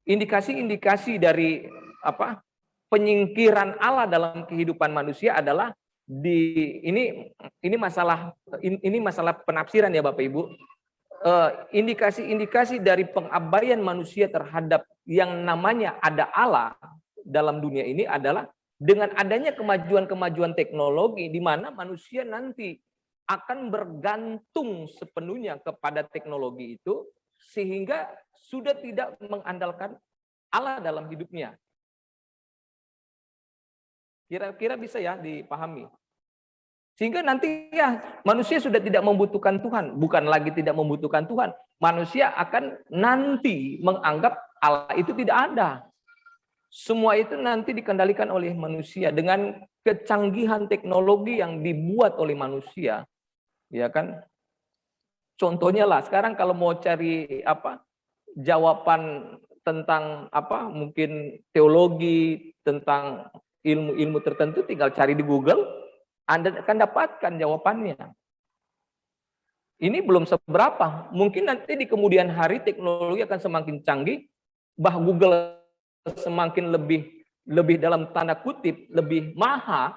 indikasi-indikasi dari penyingkiran Allah dalam kehidupan manusia adalah ini masalah penafsiran ya Bapak Ibu. Indikasi-indikasi dari pengabaian manusia terhadap yang namanya ada Allah dalam dunia ini adalah dengan adanya kemajuan-kemajuan teknologi, di mana manusia nanti akan bergantung sepenuhnya kepada teknologi itu, sehingga sudah tidak mengandalkan Allah dalam hidupnya. Kira-kira bisa ya dipahami? Sehingga nanti ya manusia sudah tidak membutuhkan Tuhan, bukan lagi tidak membutuhkan Tuhan. Manusia akan nanti menganggap Allah itu tidak ada. Semua itu nanti dikendalikan oleh manusia dengan kecanggihan teknologi yang dibuat oleh manusia. Ya kan? Contohnya lah, sekarang kalau mau cari jawaban tentang mungkin teologi, tentang ilmu-ilmu tertentu, tinggal cari di Google, Anda akan dapatkan jawabannya. Ini belum seberapa. Mungkin nanti di kemudian hari teknologi akan semakin canggih, bahwa Google semakin lebih dalam tanda kutip lebih maha,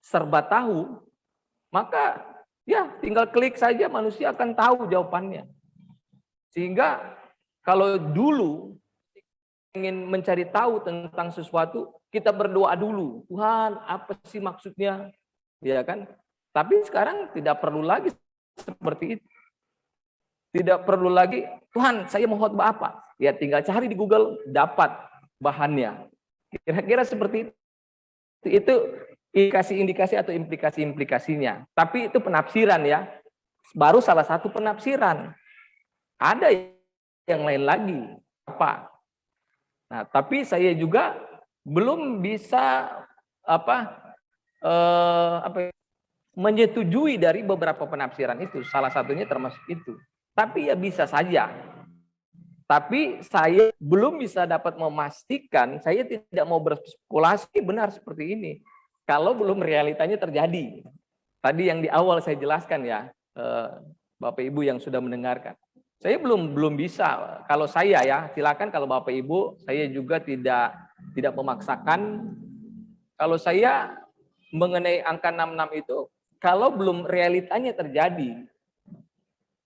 serba tahu, maka ya tinggal klik saja, manusia akan tahu jawabannya. Sehingga kalau dulu ingin mencari tahu tentang sesuatu, kita berdoa dulu, Tuhan apa sih maksudnya, ya kan? Tapi sekarang tidak perlu lagi seperti itu. Tidak perlu lagi, Tuhan saya mau khotbah apa? Ya tinggal cari di Google, dapat bahannya. Kira-kira seperti itu. Itu indikasi-indikasi atau implikasi-implikasinya. Tapi itu penafsiran ya. Baru salah satu penafsiran. Ada yang lain lagi. Apa? Nah, tapi saya juga belum bisa menyetujui dari beberapa penafsiran itu. Salah satunya termasuk itu. Tapi ya bisa saja. Tapi saya belum bisa dapat memastikan, saya tidak mau berspekulasi benar seperti ini. Kalau belum realitanya terjadi. Tadi yang di awal saya jelaskan ya, Bapak Ibu yang sudah mendengarkan. Saya belum bisa. Kalau saya ya, silakan kalau Bapak Ibu, saya juga tidak memaksakan. Kalau saya mengenai angka 66 itu, kalau belum realitanya terjadi,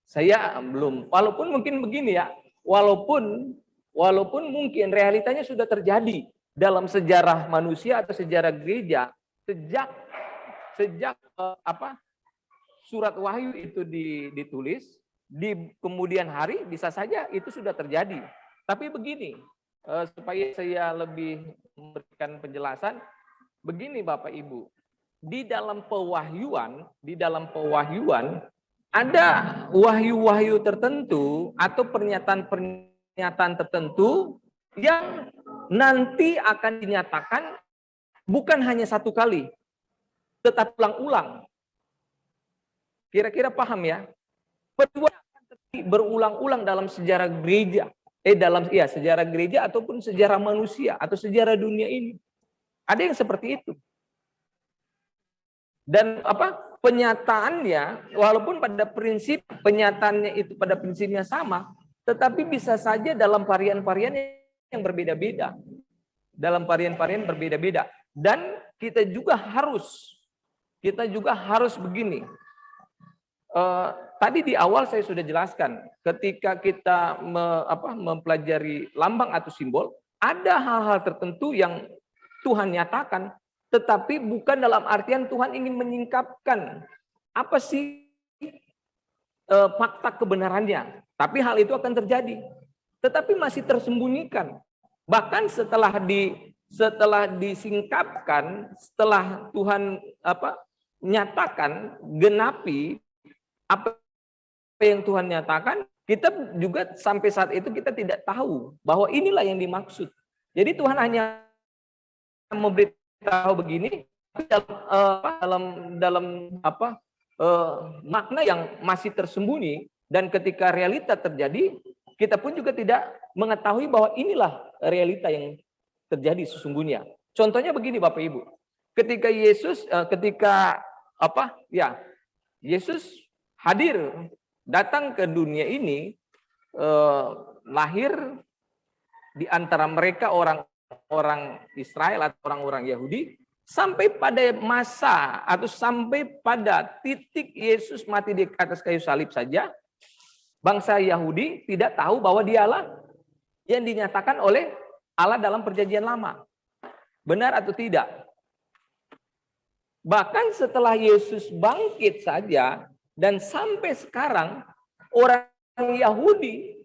saya belum. Walaupun mungkin begini ya, walaupun mungkin realitanya sudah terjadi dalam sejarah manusia atau sejarah gereja sejak surat Wahyu itu ditulis di kemudian hari, bisa saja itu sudah terjadi. Tapi begini, supaya saya lebih memberikan penjelasan, begini Bapak Ibu, di dalam pewahyuan ada wahyu-wahyu tertentu atau pernyataan tertentu yang nanti akan dinyatakan bukan hanya satu kali, tetapi ulang-ulang. Kira-kira paham ya? Kedua, berulang-ulang dalam sejarah gereja. Sejarah gereja ataupun sejarah manusia atau sejarah dunia ini. Ada yang seperti itu. Dan penyataannya, walaupun pada prinsip penyataannya itu pada prinsipnya sama, tetapi bisa saja dalam varian-varian yang berbeda-beda. Dan kita juga harus begini. Tadi di awal saya sudah jelaskan, ketika kita mempelajari lambang atau simbol, ada hal-hal tertentu yang Tuhan nyatakan, tetapi bukan dalam artian Tuhan ingin menyingkapkan apa sih fakta kebenarannya. Tapi hal itu akan terjadi. Tetapi masih tersembunyikan. Bahkan setelah disingkapkan, setelah Tuhan nyatakan, genapi apa yang Tuhan nyatakan, kita juga sampai saat itu kita tidak tahu bahwa inilah yang dimaksud. Jadi Tuhan hanya memberitahu begini dalam makna yang masih tersembunyi, dan ketika realita terjadi, kita pun juga tidak mengetahui bahwa inilah realita yang terjadi sesungguhnya. Contohnya begini Bapak Ibu, ketika Yesus hadir, datang ke dunia ini, lahir di antara mereka orang Israel atau orang-orang Yahudi, sampai pada masa atau sampai pada titik Yesus mati di atas kayu salib saja, bangsa Yahudi tidak tahu bahwa dialah yang dinyatakan oleh Allah dalam perjanjian lama. Benar atau tidak? Bahkan setelah Yesus bangkit saja, dan sampai sekarang orang Yahudi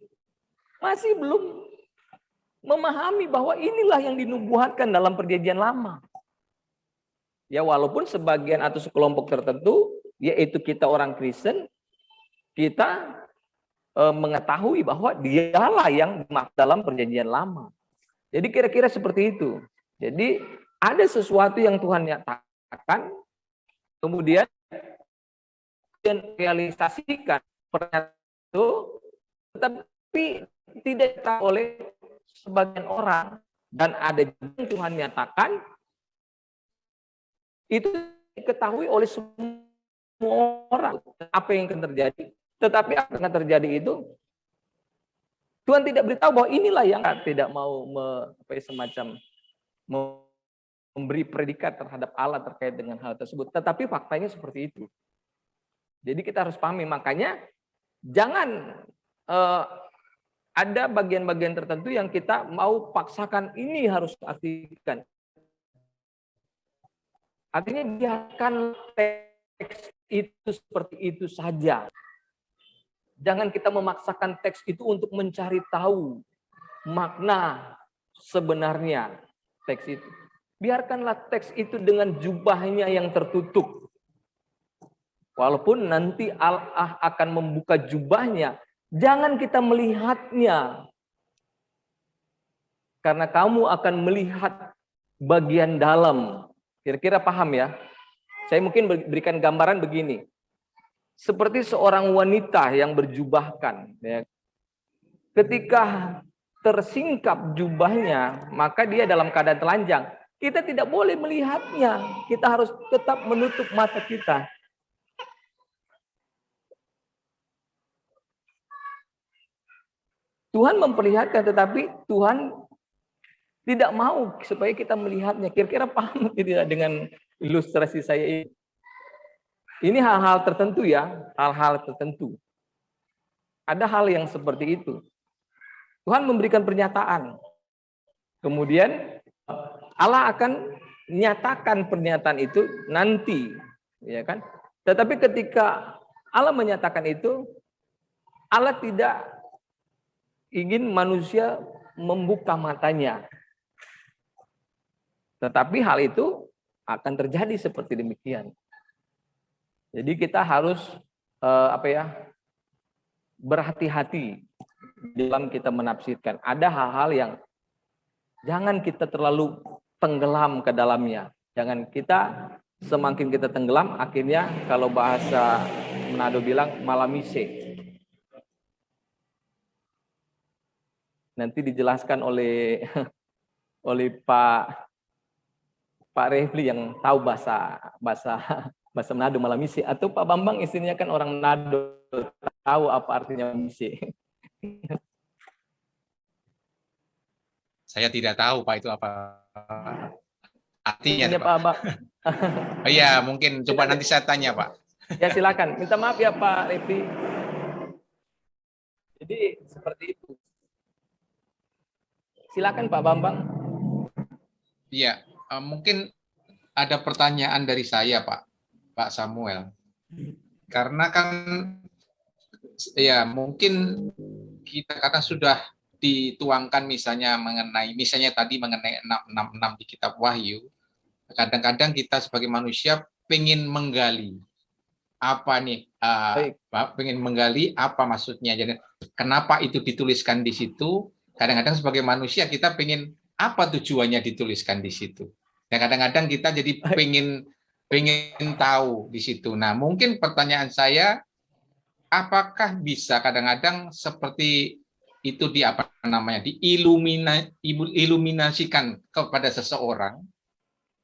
masih belum memahami bahwa inilah yang dinubuatkan dalam perjanjian lama. Ya, walaupun sebagian atau sekelompok tertentu, yaitu kita orang Kristen, kita mengetahui bahwa dialah yang dimaksud dalam perjanjian lama. Jadi kira-kira seperti itu. Jadi ada sesuatu yang Tuhan nyatakan, kemudian realisasikan pernyataan itu, tetapi tidak tahu oleh sebagian orang, dan ada yang Tuhan nyatakan itu diketahui oleh semua orang apa yang akan terjadi. Tetapi apa yang akan terjadi itu Tuhan tidak beritahu bahwa inilah yang tidak mau semacam memberi predikat terhadap Allah terkait dengan hal tersebut. Tetapi faktanya seperti itu. Jadi kita harus pahami, makanya jangan ada bagian-bagian tertentu yang kita mau paksakan ini harus artikan. Artinya biarkan teks itu seperti itu saja. Jangan kita memaksakan teks itu untuk mencari tahu makna sebenarnya teks itu. Biarkanlah teks itu dengan jubahnya yang tertutup. Walaupun nanti Allah akan membuka jubahnya, jangan kita melihatnya. Karena kamu akan melihat bagian dalam. Kira-kira paham ya? Saya mungkin berikan gambaran begini. Seperti seorang wanita yang berjubahkan. Ya. Ketika tersingkap jubahnya, maka dia dalam keadaan telanjang. Kita tidak boleh melihatnya. Kita harus tetap menutup mata kita. Tuhan memperlihatkan, tetapi Tuhan tidak mau supaya kita melihatnya. Kira-kira paham tidak dengan ilustrasi saya ini? Ini hal-hal tertentu ya, hal-hal tertentu. Ada hal yang seperti itu. Tuhan memberikan pernyataan. Kemudian Allah akan menyatakan pernyataan itu nanti, ya kan? Tetapi ketika Allah menyatakan itu, Allah tidak ingin manusia membuka matanya. Tetapi hal itu akan terjadi seperti demikian. Jadi kita harus berhati-hati dalam kita menafsirkan. Ada hal-hal yang jangan kita terlalu tenggelam ke dalamnya. Jangan kita, semakin kita tenggelam, akhirnya kalau bahasa Manado bilang malamise. Nanti dijelaskan oleh Pak Refli yang tahu bahasa Manado malamise, atau Pak Bambang istrinya kan orang Manado, tahu apa artinya malamise. Saya tidak tahu Pak itu apa artinya, Pak. Pak. Oh iya, mungkin coba nanti saya tanya, Pak. Ya silakan. Minta maaf ya Pak Refli. Jadi seperti itu. Silakan Pak Bambang. Iya, mungkin ada pertanyaan dari saya, Pak Samuel. Karena kan ya mungkin kita karena sudah dituangkan misalnya tadi mengenai 666 di kitab Wahyu. Kadang-kadang kita sebagai manusia pengen menggali apa nih, pengen menggali apa maksudnya. Jadi kenapa itu dituliskan di situ? Kadang-kadang sebagai manusia kita pengen apa tujuannya dituliskan di situ. Dan kadang-kadang kita jadi pengen tahu di situ. Nah, mungkin pertanyaan saya, apakah bisa kadang-kadang seperti itu diiluminasikan kepada seseorang,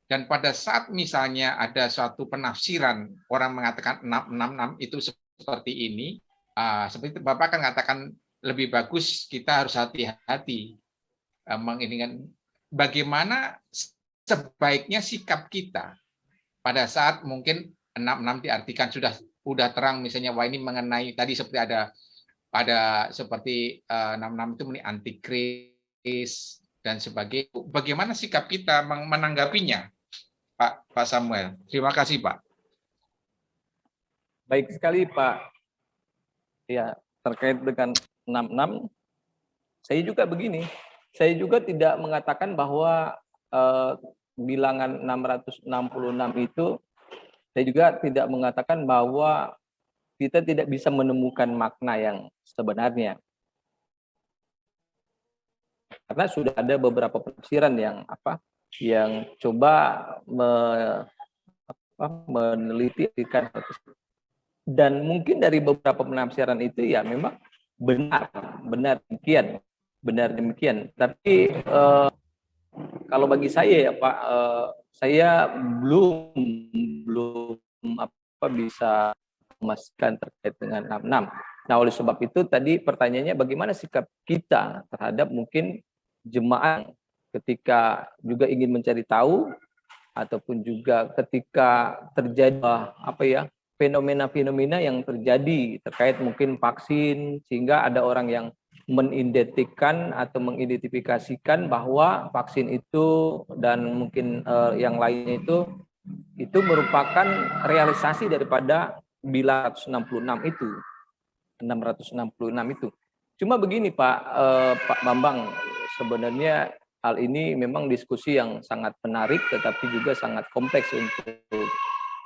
dan pada saat misalnya ada suatu penafsiran orang mengatakan 666 itu seperti ini, seperti Bapak kan katakan lebih bagus kita harus hati-hati menginginkan bagaimana sebaiknya sikap kita pada saat mungkin 66 diartikan sudah terang misalnya, wah ini mengenai tadi seperti ada seperti 66 itu mengenai antikris dan sebagainya. Bagaimana sikap kita menanggapinya, Pak Samuel? Terima kasih, Pak. Baik sekali, Pak. Ya, terkait dengan 66, saya juga begini. Saya juga tidak mengatakan bahwa bilangan 666 itu, saya juga tidak mengatakan bahwa kita tidak bisa menemukan makna yang sebenarnya. Karena sudah ada beberapa penafsiran yang coba meneliti dan mungkin dari beberapa penafsiran itu ya memang benar demikian. Tapi kalau bagi saya ya Pak, saya belum bisa memastikan terkait dengan 66. Nah, oleh sebab itu tadi pertanyaannya bagaimana sikap kita terhadap mungkin jemaat ketika juga ingin mencari tahu, ataupun juga ketika terjadi fenomena-fenomena yang terjadi terkait mungkin vaksin, sehingga ada orang yang mengidentifikasikan bahwa vaksin itu dan mungkin yang lainnya itu merupakan realisasi daripada bilangan 666 itu. Cuma begini Pak Bambang, sebenarnya hal ini memang diskusi yang sangat menarik, tetapi juga sangat kompleks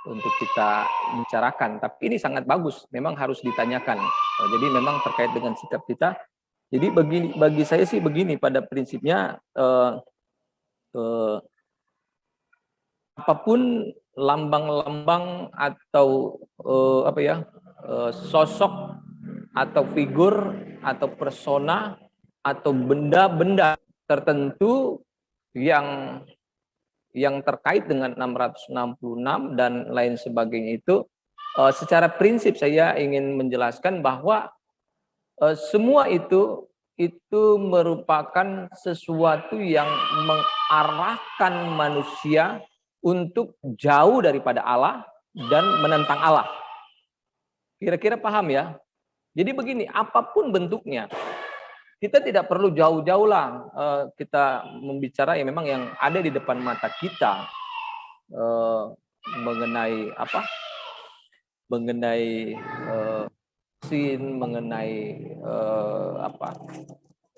untuk kita bicarakan. Tapi ini sangat bagus, memang harus ditanyakan. Jadi memang terkait dengan sikap kita. Jadi bagi saya sih begini, pada prinsipnya apapun lambang-lambang atau sosok atau figur atau persona atau benda-benda tertentu yang terkait dengan 666 dan lain sebagainya itu, secara prinsip saya ingin menjelaskan bahwa semua itu merupakan sesuatu yang mengarahkan manusia untuk jauh daripada Allah dan menentang Allah. Kira-kira paham ya? Jadi begini, apapun bentuknya, kita tidak perlu jauh-jauh lah kita membicara yang memang yang ada di depan mata kita mengenai sin, mengenai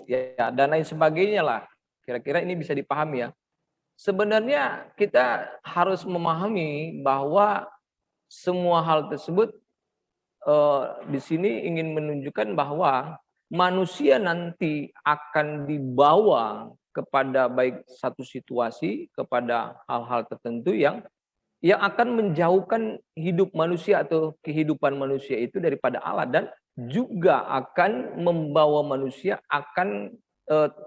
ya dan lain sebagainya lah. Kira-kira ini bisa dipahami ya. Sebenarnya kita harus memahami bahwa semua hal tersebut di sini ingin menunjukkan bahwa manusia nanti akan dibawa kepada baik satu situasi, kepada hal-hal tertentu yang akan menjauhkan hidup manusia atau kehidupan manusia itu daripada Allah, dan juga akan membawa manusia akan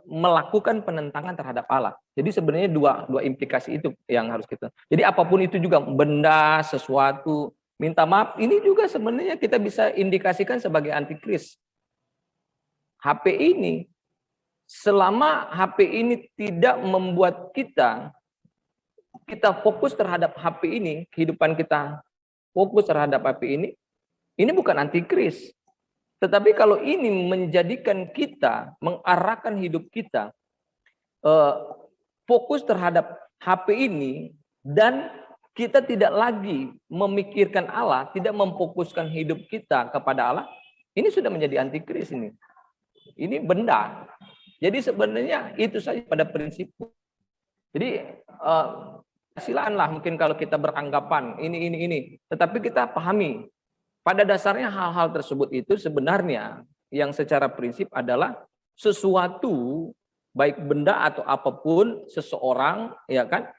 melakukan penentangan terhadap Allah. Jadi sebenarnya dua implikasi itu yang harus kita. Jadi apapun itu juga, benda, sesuatu, minta maaf, ini juga sebenarnya kita bisa indikasikan sebagai antikris. HP ini, selama HP ini tidak membuat kita fokus terhadap HP ini, kehidupan kita fokus terhadap HP ini bukan antikris. Tetapi kalau ini menjadikan kita, mengarahkan hidup kita fokus terhadap HP ini, dan kita tidak lagi memikirkan Allah, tidak memfokuskan hidup kita kepada Allah, ini sudah menjadi antikris ini. Ini benda. Jadi sebenarnya itu saja pada prinsip. Jadi silakanlah mungkin kalau kita beranggapan ini. Tetapi kita pahami pada dasarnya hal-hal tersebut itu sebenarnya yang secara prinsip adalah sesuatu, baik benda atau apapun, seseorang, ya kan,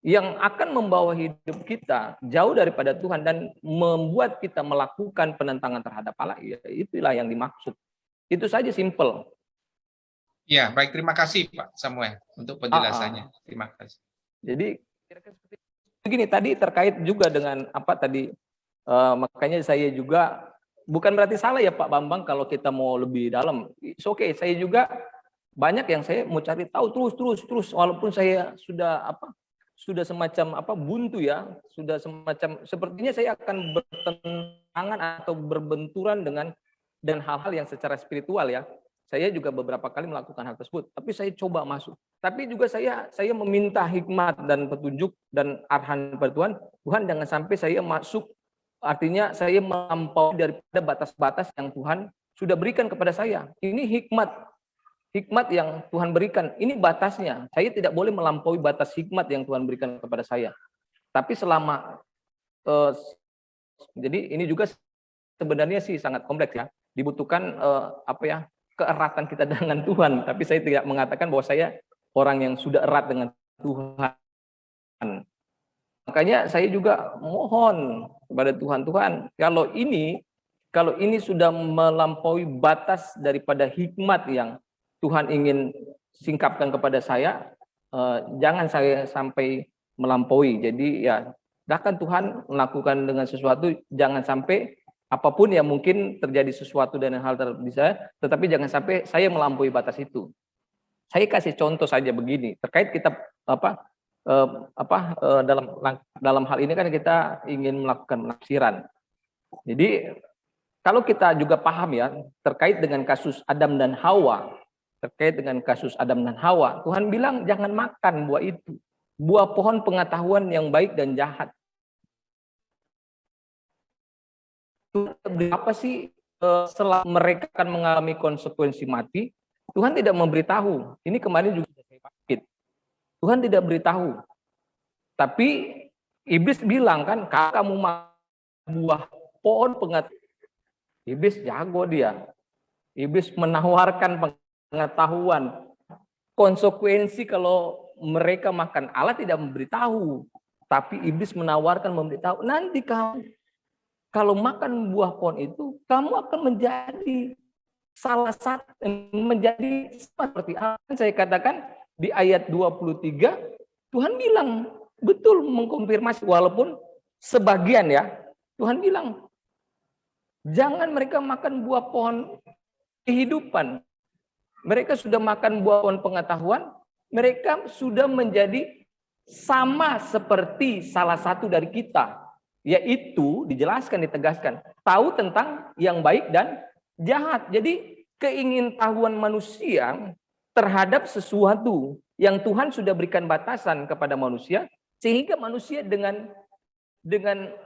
yang akan membawa hidup kita jauh daripada Tuhan dan membuat kita melakukan penentangan terhadap Allah. Ya, itulah yang dimaksud. Itu saja, simple. Ya, baik, terima kasih Pak Samuel untuk penjelasannya. Terima kasih. Jadi kira-kira seperti begini, tadi terkait juga dengan apa tadi, makanya saya juga bukan berarti salah ya Pak Bambang kalau kita mau lebih dalam. Oke, saya juga banyak yang saya mau cari tahu terus walaupun saya sudah semacam buntu ya, sudah semacam sepertinya saya akan bertentangan atau berbenturan dengan hal-hal yang secara spiritual ya. Saya juga beberapa kali melakukan hal tersebut, tapi saya coba masuk. Tapi juga saya meminta hikmat dan petunjuk dan arahan dari Tuhan. Tuhan, jangan sampai saya masuk, artinya saya melampaui daripada batas-batas yang Tuhan sudah berikan kepada saya. Ini hikmat yang Tuhan berikan, ini batasnya. Saya tidak boleh melampaui batas hikmat yang Tuhan berikan kepada saya. Tapi selama jadi ini juga sebenarnya sih sangat kompleks ya. Dibutuhkan keeratan kita dengan Tuhan. Tapi saya tidak mengatakan bahwa saya orang yang sudah erat dengan Tuhan. Makanya saya juga mohon kepada Tuhan, kalau ini sudah melampaui batas daripada hikmat yang Tuhan ingin singkapkan kepada saya, jangan saya sampai melampaui. Jadi ya, bahkan Tuhan melakukan dengan sesuatu, jangan sampai apapun yang mungkin terjadi sesuatu dan hal bisa, tetapi jangan sampai saya melampaui batas itu. Saya kasih contoh saja begini, terkait kita dalam hal ini kan kita ingin melakukan penafsiran. Jadi kalau kita juga paham ya, terkait dengan kasus Adam dan Hawa, Tuhan bilang jangan makan buah itu, buah pohon pengetahuan yang baik dan jahat. Apa sih setelah mereka akan mengalami konsekuensi mati? Tuhan tidak memberitahu. Ini kemarin juga saya sakit. Tuhan tidak beritahu. Tapi iblis bilang kan, kalau kamu makan buah pohon pengetahuan, iblis jago dia. Iblis menawarkan pengetahuan. Konsekuensi kalau mereka makan, Allah tidak memberitahu. Tapi iblis menawarkan, memberitahu, nanti kamu kalau makan buah pohon itu, kamu akan menjadi salah satu, menjadi seperti apa. Saya katakan di ayat 23, Tuhan bilang, betul mengkonfirmasi, walaupun sebagian ya, Tuhan bilang, jangan mereka makan buah pohon kehidupan. Mereka sudah makan buah pohon pengetahuan, mereka sudah menjadi sama seperti salah satu dari kita, yaitu dijelaskan, ditegaskan, tahu tentang yang baik dan jahat. Jadi keingintahuan manusia terhadap sesuatu yang Tuhan sudah berikan batasan kepada manusia, sehingga manusia dengan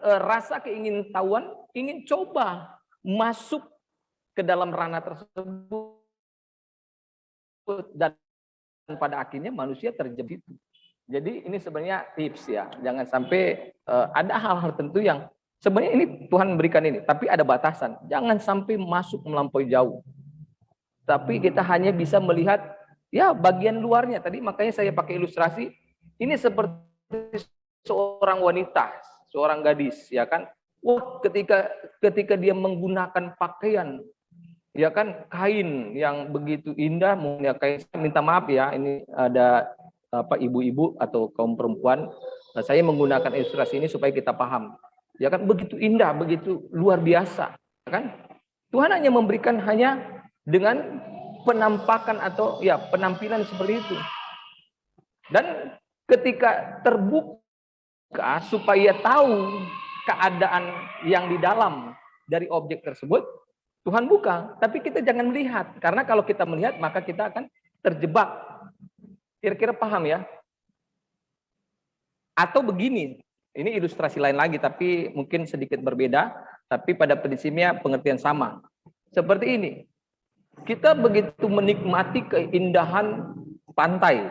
rasa keingintahuan ingin coba masuk ke dalam ranah tersebut, dan pada akhirnya manusia terjebak itu. Jadi ini sebenarnya tips ya, jangan sampai ada hal-hal tertentu yang sebenarnya ini Tuhan berikan ini, tapi ada batasan. Jangan sampai masuk melampaui jauh. Tapi kita hanya bisa melihat ya bagian luarnya. Tadi makanya saya pakai ilustrasi, ini seperti seorang wanita, seorang gadis, ya kan? Wah, ketika dia menggunakan pakaian, ya kan, kain yang begitu indah, ya kain, minta maaf ya, ini ada ibu-ibu atau kaum perempuan, saya menggunakan ilustrasi ini supaya kita paham, ya kan, begitu indah, begitu luar biasa, ya kan? Tuhan hanya memberikan hanya dengan penampakan atau ya penampilan seperti itu, dan ketika terbuka supaya tahu keadaan yang di dalam dari objek tersebut, Tuhan buka, tapi kita jangan melihat, karena kalau kita melihat maka kita akan terjebak. Kira-kira paham ya? Atau begini, ini ilustrasi lain lagi, tapi mungkin sedikit berbeda, tapi pada prinsipnya pengertian sama. Seperti ini, kita begitu menikmati keindahan pantai,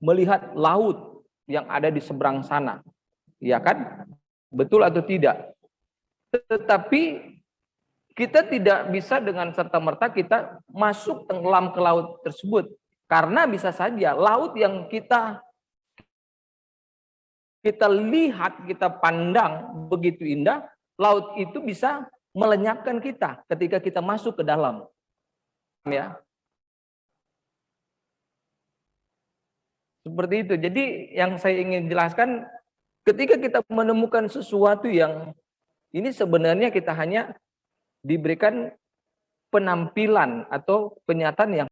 melihat laut yang ada di seberang sana, ya kan? Betul atau tidak? Tetapi kita tidak bisa dengan serta-merta kita masuk tenggelam ke laut tersebut. Karena bisa saja laut yang kita lihat, kita pandang begitu indah, laut itu bisa melenyapkan kita ketika kita masuk ke dalam. Ya. Seperti itu. Jadi yang saya ingin jelaskan, ketika kita menemukan sesuatu yang ini sebenarnya kita hanya diberikan penampilan atau penyataan yang